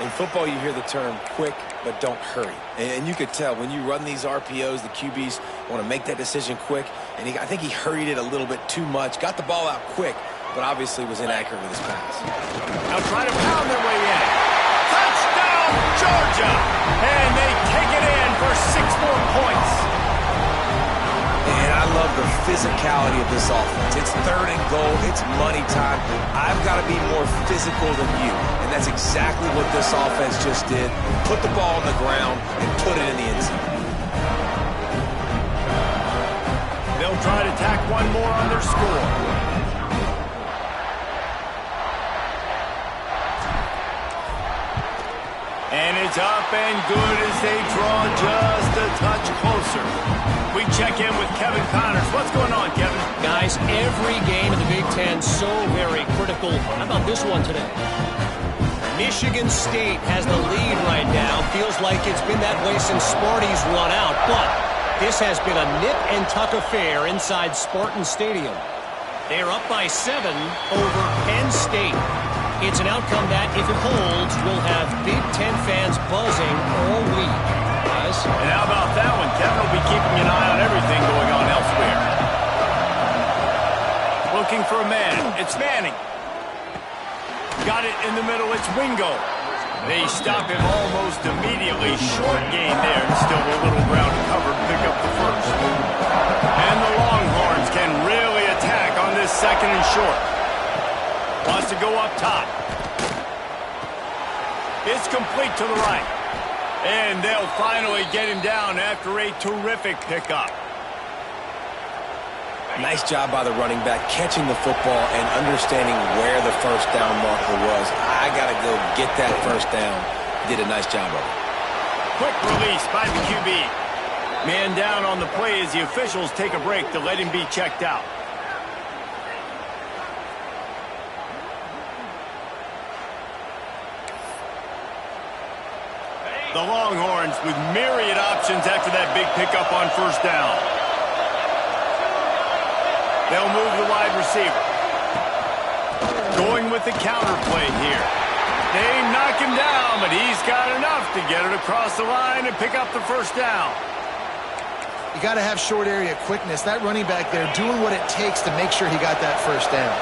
B: In football, you hear the term quick, but don't hurry. And you could tell when you run these RPOs, the QBs want to make that decision quick. And I think he hurried it a little bit too much. Got the ball out quick, but obviously was inaccurate with his pass.
A: Now try to pound their way in. Touchdown, Georgia! And they take it in for 6 more points.
B: And I love the physicality of this offense. It's 3rd and goal. It's money time. I've got to be more physical than you. And that's exactly what this offense just did. Put the ball on the ground and put it in the end zone.
A: They'll try to tack one more on their score. And it's up and good as they draw just a touch closer. We check in with Kevin Connors. What's going on, Kevin?
E: Guys, every game in the Big Ten so very critical. How about this one today? Michigan State has the lead right now. Feels like it's been that way since Sparty's run out. But this has been a nip-and-tuck affair inside Spartan Stadium. They're up by 7 over Penn State. It's an outcome that, if it holds, will have Big Ten fans buzzing all week. Guys?
A: And how about that one? Kevin will be keeping an eye on everything going on elsewhere. Looking for a man. It's Manning. Got it in the middle. It's Wingo. They stop him almost immediately. Short gain there. Still a little ground to cover to pick up the first. And the Longhorns can really attack on this 2nd and short. Wants to go up top. It's complete to the right. And they'll finally get him down after a terrific pickup.
B: Nice job by the running back, catching the football and understanding where the first down marker was. I got to go get that first down. Did a nice job of it.
A: Quick release by the QB. Man down on the play as the officials take a break to let him be checked out. The Longhorns with myriad options after that big pickup on first down. They'll move the wide receiver. Going with the counter play here. They knock him down, but he's got enough to get it across the line and pick up the first down.
C: You got to have short area quickness. That running back there doing what it takes to make sure he got that first down.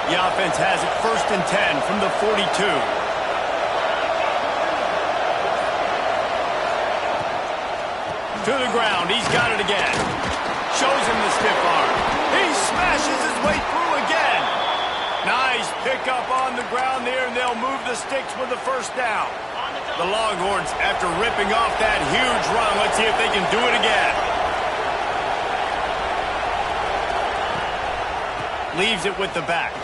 A: The offense has it 1st and 10 from the 42. To the ground. He's got it again. Shows him the stiff arm. He smashes his way through again. Nice pickup on the ground there, and they'll move the sticks with the first down. The Longhorns, after ripping off that huge run, let's see if they can do it again. Leaves it with the back.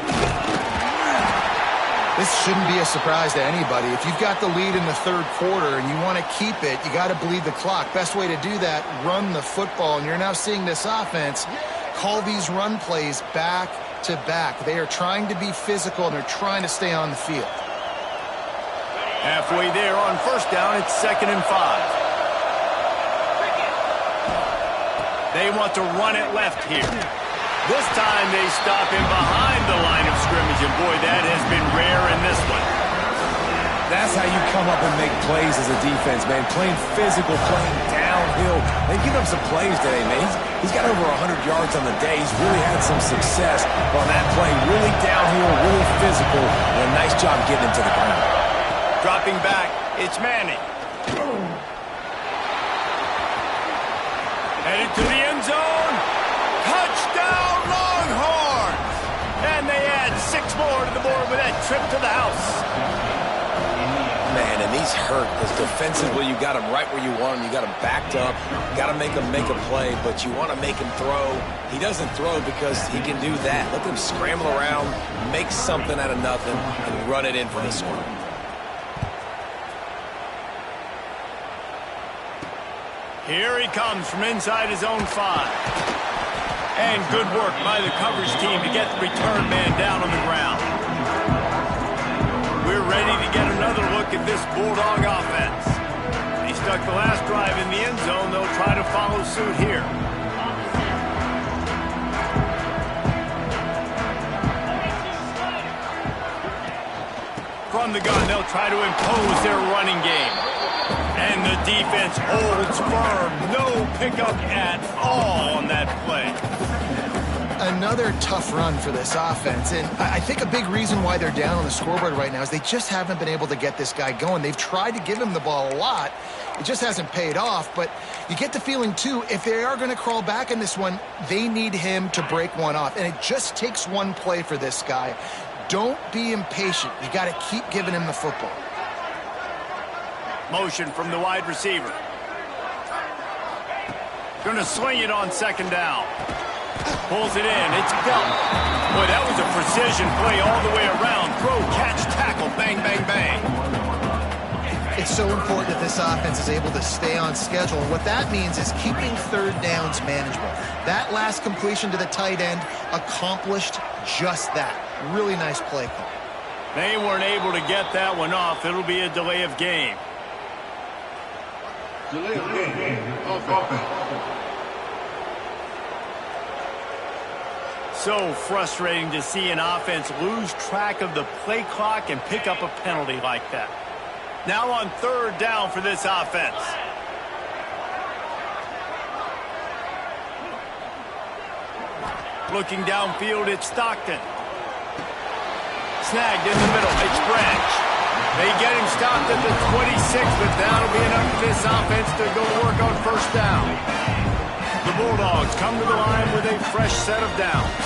C: This shouldn't be a surprise to anybody. If you've got the lead in the third quarter and you want to keep it, you got to bleed the clock. Best way to do that, run the football. And you're now seeing this offense call these run plays back to back. They are trying to be physical, and they're trying to stay on the field.
A: Halfway there on first down, it's 2nd and 5. They want to run it left here. This time they stop him behind the line of scrimmage, and boy, that has been rare in this one.
B: That's how you come up and make plays as a defense, man. Playing physical, playing downhill. They've given up some plays today, man. He's got over 100 yards on the day. He's really had some success on that play. Really downhill, really physical, and a nice job getting him to the ground.
A: Dropping back, it's Manning. Headed to the end zone. Touchdown, Longhorns! And they add 6 more to the board with that trip to the house.
B: Man, and these hurt because defensively you got him right where you want him. You got him backed up. You got to make him make a play, but you want to make him throw. He doesn't throw because he can do that. Let him scramble around, make something out of nothing, and run it in for the score.
A: Here he comes from inside his own 5. And good work by the coverage team to get the return man down on the ground. We're ready to get another look at this Bulldog offense. He stuck the last drive in the end zone. They'll try to follow suit here. From the gun, they'll try to impose their running game. And the defense holds firm. No pickup at all on that play.
C: Another tough run for this offense, and I think a big reason why they're down on the scoreboard right now is they just haven't been able to get this guy going. They've tried to give him the ball a lot. It just hasn't paid off, but you get the feeling, too, if they are going to crawl back in this one, they need him to break one off, and it just takes one play for this guy. Don't be impatient. You got to keep giving him the football.
A: Motion from the wide receiver. Going to swing it on 2nd down. Pulls it in. It's Belton. Boy, that was a precision play all the way around. Throw, catch, tackle, bang, bang, bang.
C: It's so important that this offense is able to stay on schedule. And what that means is keeping third downs manageable. That last completion to the tight end accomplished just that. Really nice play call.
A: They weren't able to get that one off. It'll be a delay of game.
D: Delay of game. Offense.
A: So frustrating to see an offense lose track of the play clock and pick up a penalty like that. Now on 3rd down for this offense. Looking downfield, it's Stockton. Snagged in the middle, it's Branch. They get him stopped at the 26, but that'll be enough for this offense to go to work on first down. The Bulldogs come to the line with a fresh set of downs.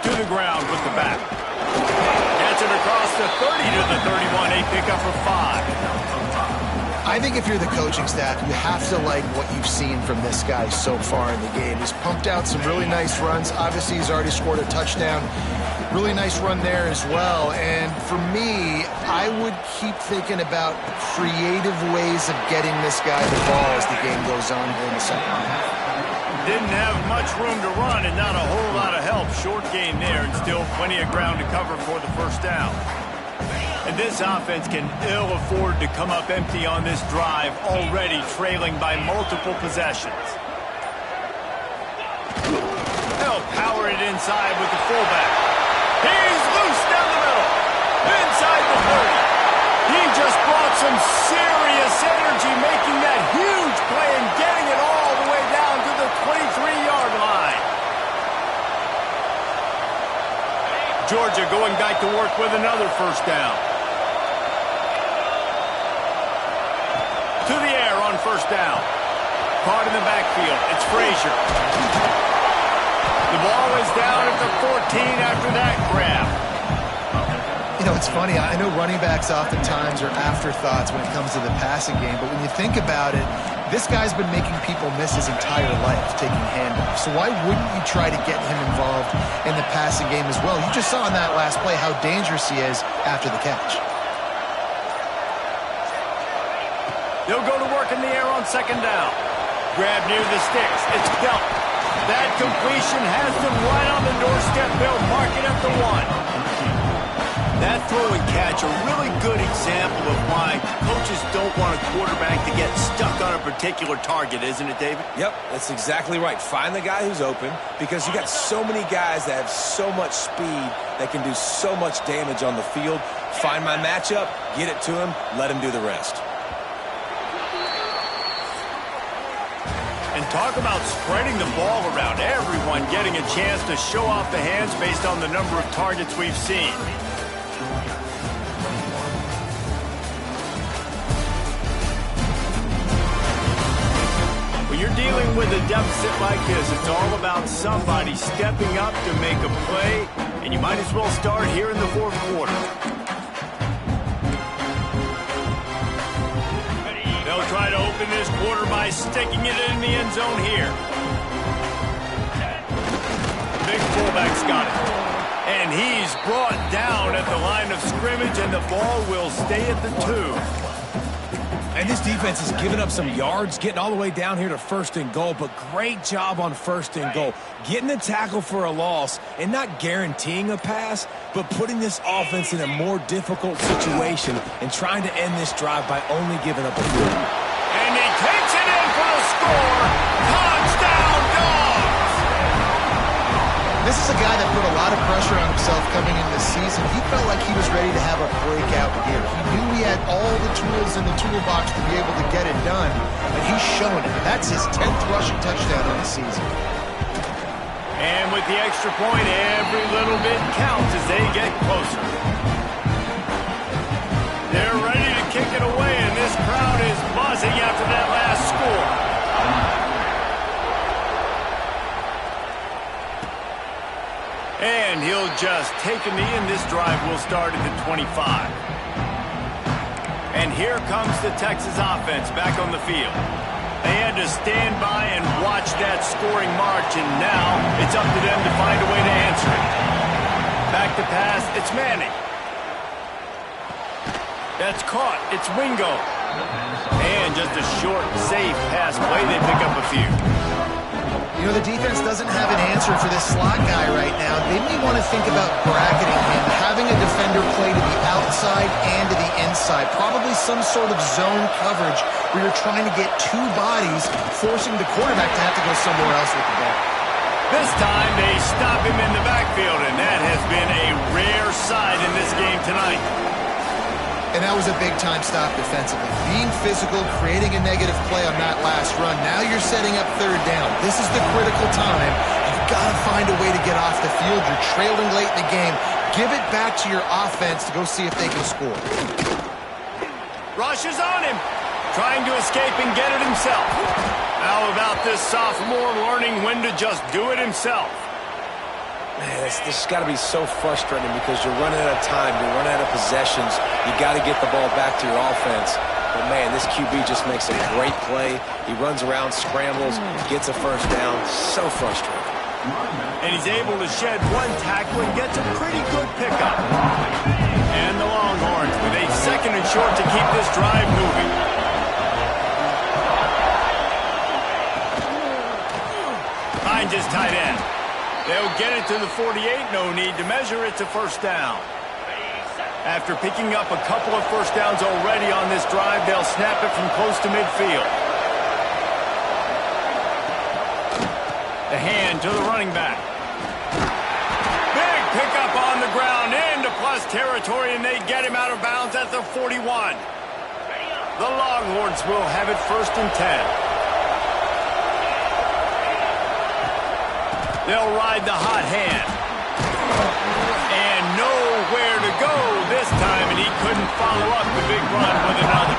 A: To the ground with the back. Gets it across the 30 to the 31. A pickup of 5.
C: I think if you're the coaching staff, you have to like what you've seen from this guy so far in the game. He's pumped out some really nice runs. Obviously, he's already scored a touchdown. Really nice run there as well. And for me, I would keep thinking about creative ways of getting this guy the ball as the game goes on here in the second half.
A: Didn't have much room to run and not a whole lot of help. Short game there and still plenty of ground to cover for the first down. And this offense can ill afford to come up empty on this drive, already trailing by multiple possessions. They'll power it inside with the fullback. He's loose down the middle. Inside the 30. He just brought some serious energy, making that huge play and getting it all the way down to the 23-yard line. Georgia going back to work with another first down. To the air on first down. Caught in the backfield. It's Frazier. The ball is down at the 14 after that grab.
C: You know, it's funny. I know running backs oftentimes are afterthoughts when it comes to the passing game, but when you think about it, this guy's been making people miss his entire life taking handoffs. So why wouldn't you try to get him involved in the passing game as well? You just saw in that last play how dangerous he is after the catch.
A: They'll go to work in the air on second down. Grab near the sticks. It's Belt. That completion has them right on the doorstep. They'll mark it at the 1. That throw and catch, a really good example of why coaches don't want a quarterback to get stuck on a particular target, isn't it, David?
B: Yep, that's exactly right. Find the guy who's open, because you got so many guys that have so much speed that can do so much damage on the field. Find my matchup, get it to him, let him do the rest.
A: And talk about spreading the ball around. Everyone getting a chance to show off the hands based on the number of targets we've seen. When you're dealing with a deficit like this, it's all about somebody stepping up to make a play, and you might as well start here in the fourth quarter. They'll try to open this quarter by sticking it in the end zone here. Big fullback's got it. And he's brought down at the line of scrimmage, and the ball will stay at the 2.
B: And this defense has given up some yards, getting all the way down here to first and goal, but great job on first and goal. Getting the tackle for a loss and not guaranteeing a pass, but putting this offense in a more difficult situation and trying to end this drive by only giving up a field goal.
A: And he takes it in for the score. Touchdown, Dogs!
C: This is a guy that put a lot of pressure on himself coming into the season. He felt like he was ready to have a breakout year. He knew he had all the tools in the toolbox to be able to get it done, and he's shown it. That's his 10th rushing touchdown of the season.
A: And with the extra point, every little bit counts as they get closer. They're ready to kick it away, and this crowd is buzzing after that last score. And he'll just take a knee, and this drive will start at the 25. And here comes the Texas offense back on the field. They had to stand by and watch that scoring march, and now it's up to them to find a way to answer it. Back to pass, it's Manning. That's caught, it's Wingo. And just a short, safe pass play, they pick up a few.
C: You know, the defense doesn't have an answer for this slot guy right now. They may want to think about bracketing him, having a defender play to the outside and to the inside. Probably some sort of zone coverage where you're trying to get two bodies, forcing the quarterback to have to go somewhere else with the ball.
A: This time they stop him in the backfield, and that has been a rare sight in this game tonight.
C: And that was a big-time stop defensively. Being physical, creating a negative play on that last run. Now you're setting up third down. This is the critical time. You've got to find a way to get off the field. You're trailing late in the game. Give it back to your offense to go see if they can score.
A: Rush is on him. Trying to escape and get it himself. How about this sophomore learning when to just do it himself?
B: Man, this has got to be so frustrating because you're running out of time, you're running out of possessions. You got to get the ball back to your offense. But, man, this QB just makes a great play. He runs around, scrambles, gets a first down. So frustrating.
A: And he's able to shed one tackle and gets a pretty good pickup. And the Longhorns with a 2nd and short to keep this drive moving. Finds his tight end. They'll get it to the 48. No need to measure. It's a first down. After picking up a couple of first downs already on this drive, they'll snap it from close to midfield. The hand to the running back. Big pickup on the ground into plus territory, and they get him out of bounds at the 41. The Longhorns will have it 1st and 10. They'll ride the hot hand. And nowhere to go this time, and he couldn't follow up the big run with another.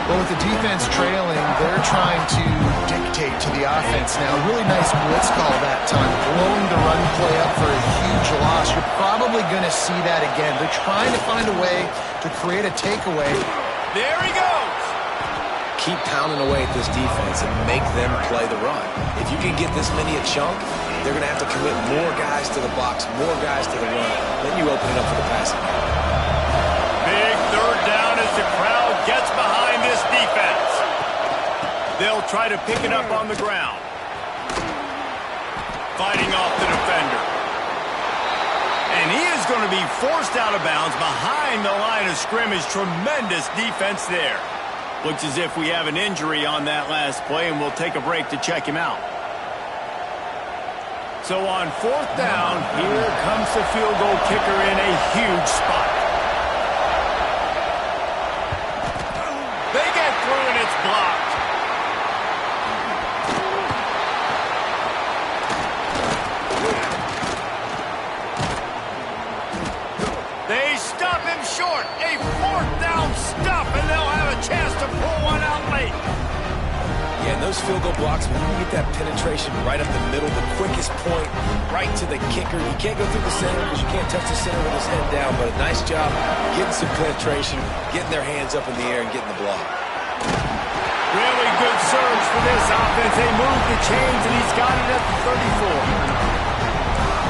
C: Well, with the defense trailing, they're trying to dictate to the offense now. Really nice blitz call that time, blowing the run play up for a huge loss. You're probably going to see that again. They're trying to find a way to create a takeaway.
A: There he goes.
B: Keep pounding away at this defense and make them play the run. If you can get this many a chunk, they're going to have to commit more guys to the box, more guys to the run. Then you open it up for the passing.
A: Big 3rd down as the crowd gets behind this defense. They'll try to pick it up on the ground. Fighting off the defender. And he is going to be forced out of bounds behind the line of scrimmage. Tremendous defense there. Looks as if we have an injury on that last play, and we'll take a break to check him out. So on 4th down, here comes the field goal kicker in a huge spot. They get through, and it's blocked. They stop him short. A 4th down stop, and they'll have a chance to pull one out late.
B: Yeah, and those field goal blocks, when you can get that penetration right up the middle, the quickest point, right to the kicker. You can't go through the center because you can't touch the center with his head down, but a nice job getting some penetration, getting their hands up in the air, and getting the block.
A: Really good surge for this offense. They move the chains, and he's got it at the 34.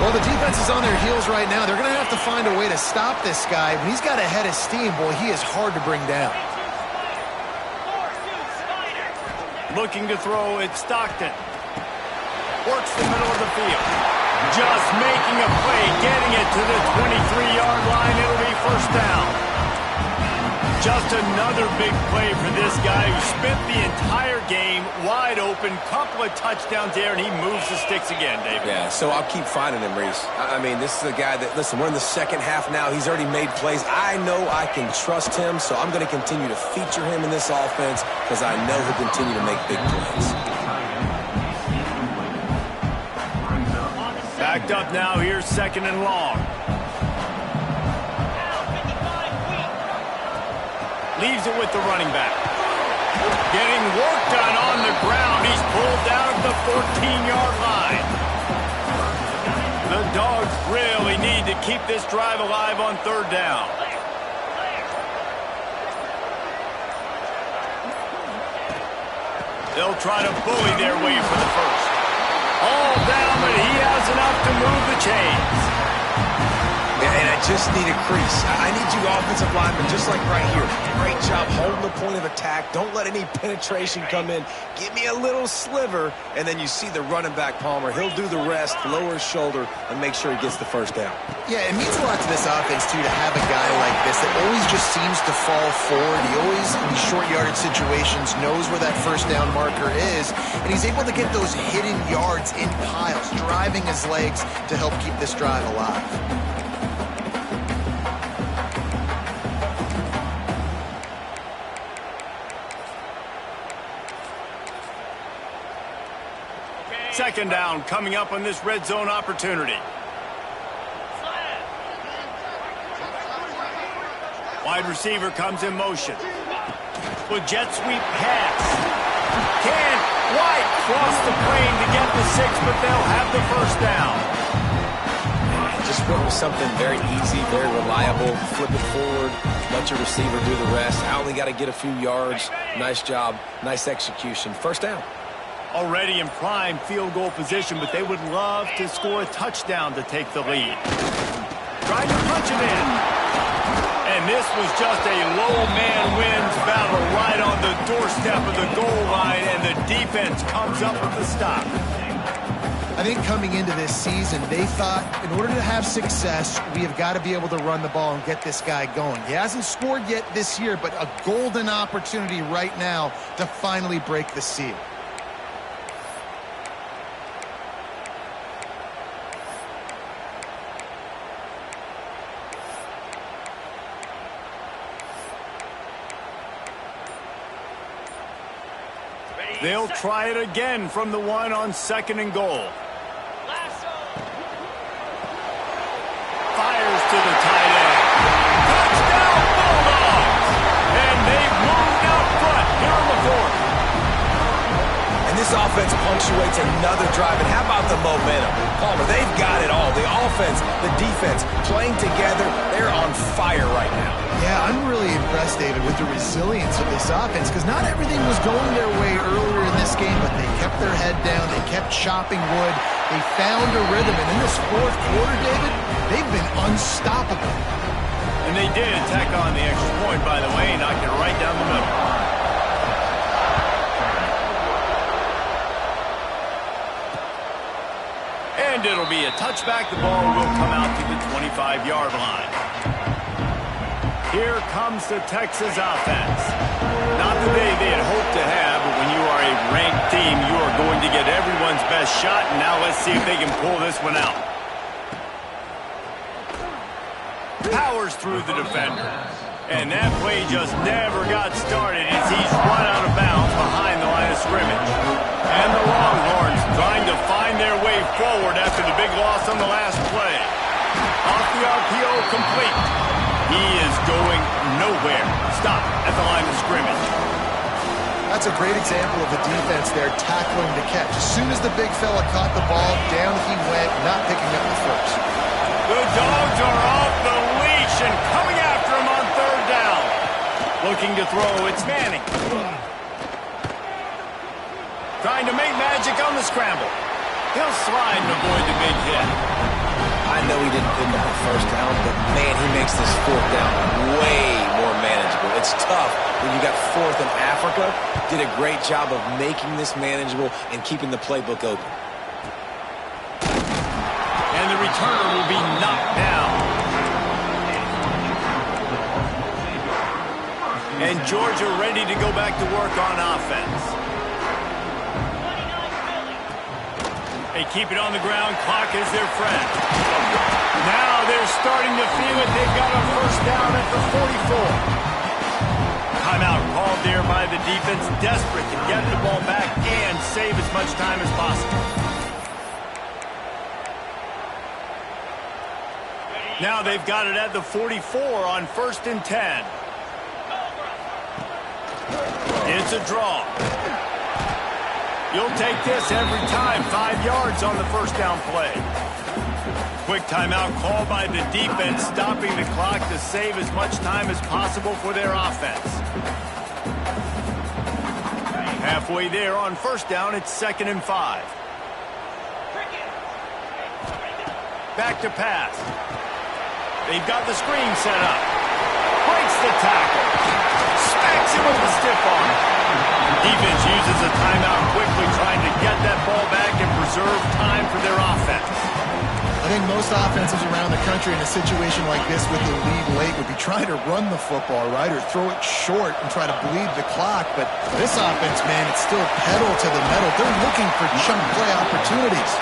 C: Well, the defense is on their heels right now. They're going to have to find a way to stop this guy. When he's got a head of steam, boy, he is hard to bring down.
A: Looking to throw, it's Stockton. Works the middle of the field. Just making a play, getting it to the 23-yard line. It'll be first down. Just another big play for this guy who spent the entire game wide open. Couple of touchdowns there, and he moves the sticks again, David.
B: Yeah, so I'll keep finding him, Reese. I mean, this is a guy that, listen, we're in the 2nd half now. He's already made plays. I know I can trust him, so I'm going to continue to feature him in this offense because I know he'll continue to make big plays.
A: Backed up now. Here's 2nd and long. Leaves it with the running back. Getting work done on the ground. He's pulled down at the 14-yard line. The Dogs really need to keep this drive alive on 3rd down. They'll try to bully their way for the first. All down, but he has enough to move the chains.
B: And I just need a crease. I need you offensive linemen, just like right here. Great job holding the point of attack. Don't let any penetration come in. Give me a little sliver, and then you see the running back, Palmer. He'll do the rest, lower his shoulder, and make sure he gets the first down.
C: Yeah, it means a lot to this offense, too, to have a guy like this that always just seems to fall forward. He always, in these short yardage situations, knows where that first down marker is, and he's able to get those hidden yards in piles, driving his legs to help keep this drive alive.
A: Second down coming up on this red zone opportunity. Wide receiver comes in motion. With jet sweep pass. Can White cross the plane to get the 6, but they'll have the first down.
B: just went with something very easy, very reliable. Flip it forward, let your receiver do the rest. I only got to get a few yards. Nice job, nice execution. First down.
A: Already in prime field goal position, but they would love to score a touchdown to take the lead. Trying to punch it in. And this was just a low man wins battle right on the doorstep of the goal line, and the defense comes up with the stop.
C: I think coming into this season, they thought in order to have success, we have got to be able to run the ball and get this guy going. He hasn't scored yet this year, but a golden opportunity right now to finally break the seal.
A: They'll try it again from the one on 2nd and goal. Fires to the tight end. Touchdown Bulldogs! And they've moved out front here in the 4th.
B: And this offense punctuates another drive. And how about the momentum? Palmer, they've got it all. The offense, the defense, playing together. They're on fire right now.
C: Yeah, I'm really impressed, David, with the resilience of this offense, because not everything was going their way earlier in this game, but they kept their head down. They kept chopping wood. They found a rhythm. And in this 4th quarter, David, they've been unstoppable.
A: And they did tack on the extra point, by the way, knocked it right down the middle. And it'll be a touchback. The ball will come out to the 25-yard line. Here comes the Texas offense. Not the day they had hoped to have, but when you are a ranked team, you are going to get everyone's best shot. And now let's see if they can pull this one out. Powers through the defender. And that play just never got started as he's run out of bounds behind the line of scrimmage. And the Longhorns trying to find their way forward after the big loss on the last play. Off the RPO, complete. He is going nowhere. Stop at the line of scrimmage.
C: That's a great example of the defense there tackling the catch. As soon as the big fella caught the ball, down he went, not picking up the first.
A: The Dogs are off the leash and coming after him on 3rd down. Looking to throw, it's Manning. Trying to make magic on the scramble. He'll slide and avoid the big hit.
B: I know he didn't pick up the first down, but man, he makes this 4th down way more manageable. It's tough when you got 4th in Africa. Did a great job of making this manageable and keeping the playbook open.
A: And the returner will be knocked down. And Georgia ready to go back to work on offense. They keep it on the ground. Clock is their friend. Now they're starting to feel it. They've got a first down at the 44. Timeout called there by the defense. Desperate to get the ball back and save as much time as possible. Now they've got it at the 44 on 1st and 10. It's a draw. You'll take this every time. 5 yards on the first down play. Quick timeout called by the defense, stopping the clock to save as much time as possible for their offense. Halfway there on first down, it's 2nd and 5. Back to pass. They've got the screen set up. Breaks the tackle. Smacks him with the stiff arm. Defense uses a timeout quickly, trying to get that ball back and preserve time for their offense.
C: I think most offenses around the country in a situation like this with the lead late would be trying to run the football, right, or throw it short and try to bleed the clock. But this offense, man, it's still pedal to the metal. They're looking for chunk play opportunities.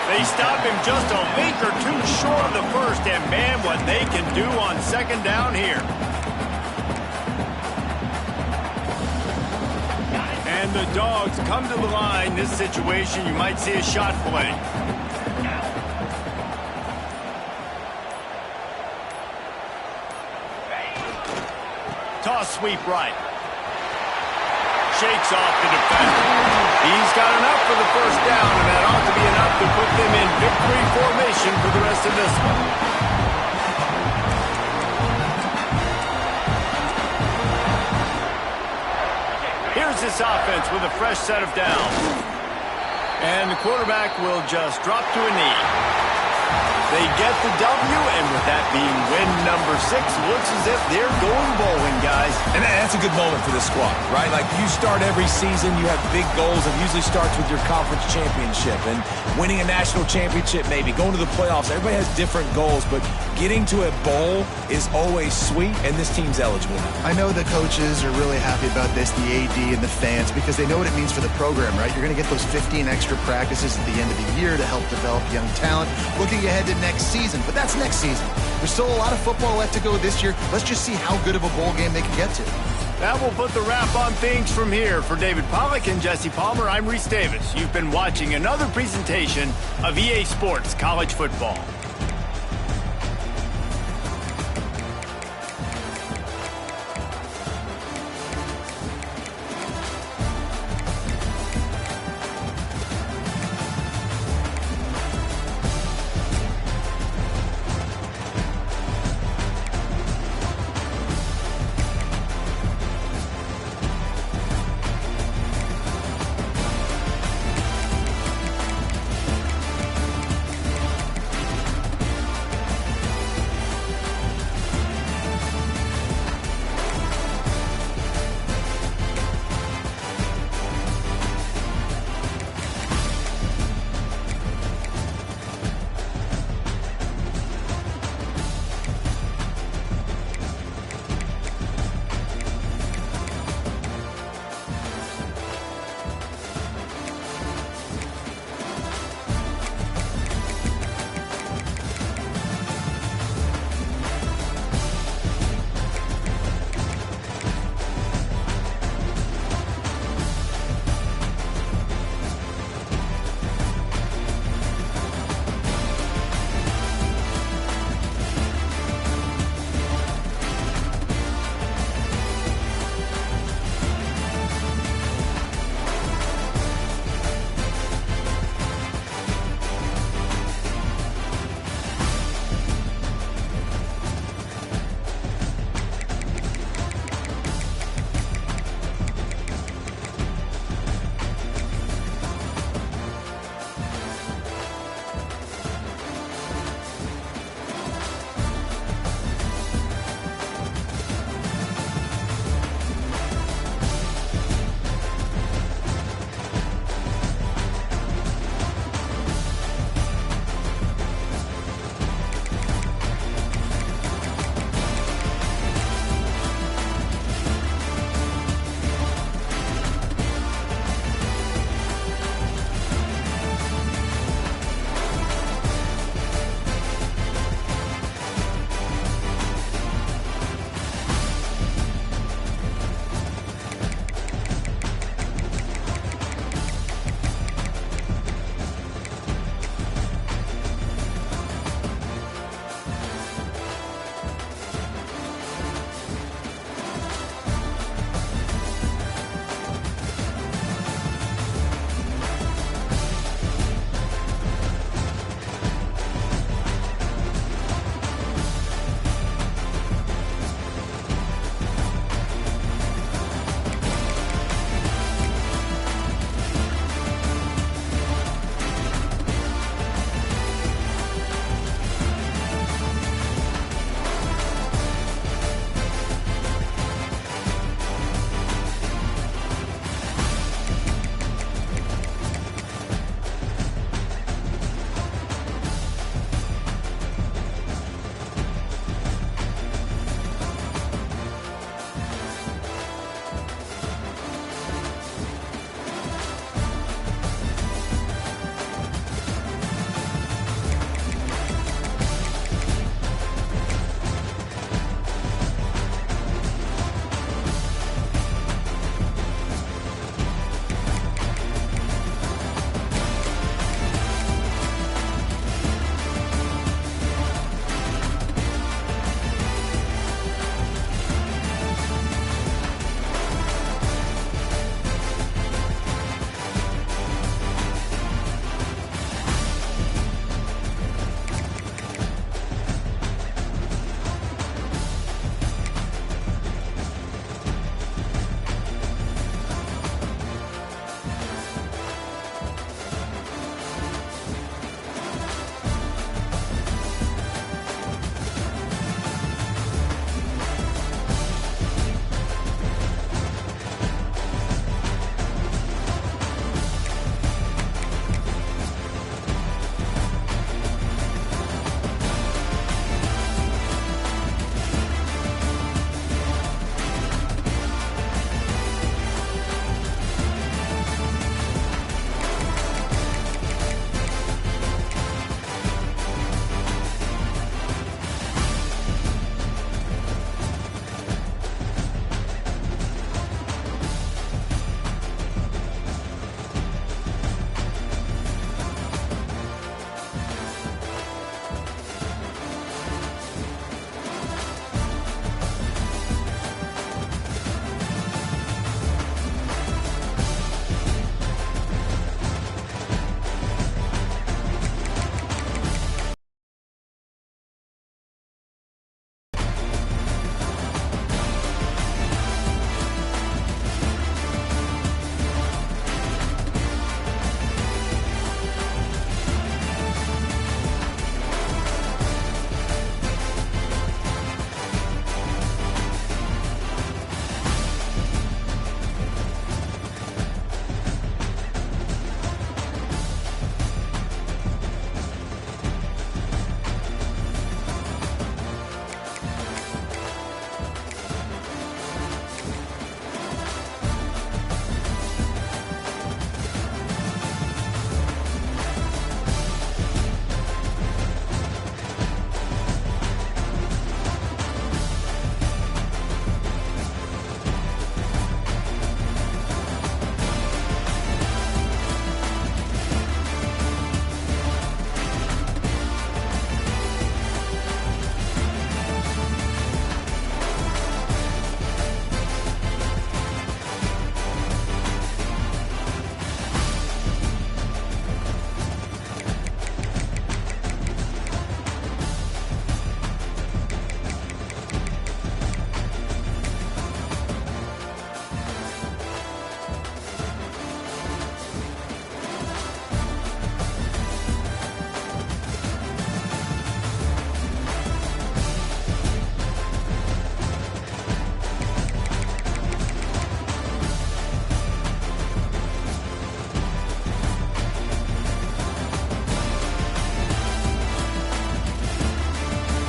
A: They stop him just a leak or two short of the first, and man, what they can do on 2nd down here. And the Dogs come to the line. This situation, you might see a shot play. Toss sweep right. Shakes off the defender. He's got enough for the first down, and that ought to be enough to put them in victory formation for the rest of this one. Here's this offense with a fresh set of downs. And the quarterback will just drop to a knee. They get the W, and with that being win number 6, looks as if they're going bowling, guys.
B: And that's a good moment for this squad, right? Like, you start every season, you have big goals. It usually starts with your conference championship and winning a national championship, maybe going to the playoffs. Everybody has different goals, but getting to a bowl is always sweet, and this team's eligible.
C: I know the coaches are really happy about this, the AD and the fans, because they know what it means for the program, right? You're going to get those 15 extra practices at the end of the year to help develop young talent. Looking ahead to next season, but that's next season. There's still a lot of football left to go this year. Let's just see how good of a bowl game they can get to.
A: That will put the wrap on things from here. For David Pollack and Jesse Palmer, I'm Reese Davis. You've been watching another presentation of EA Sports College Football.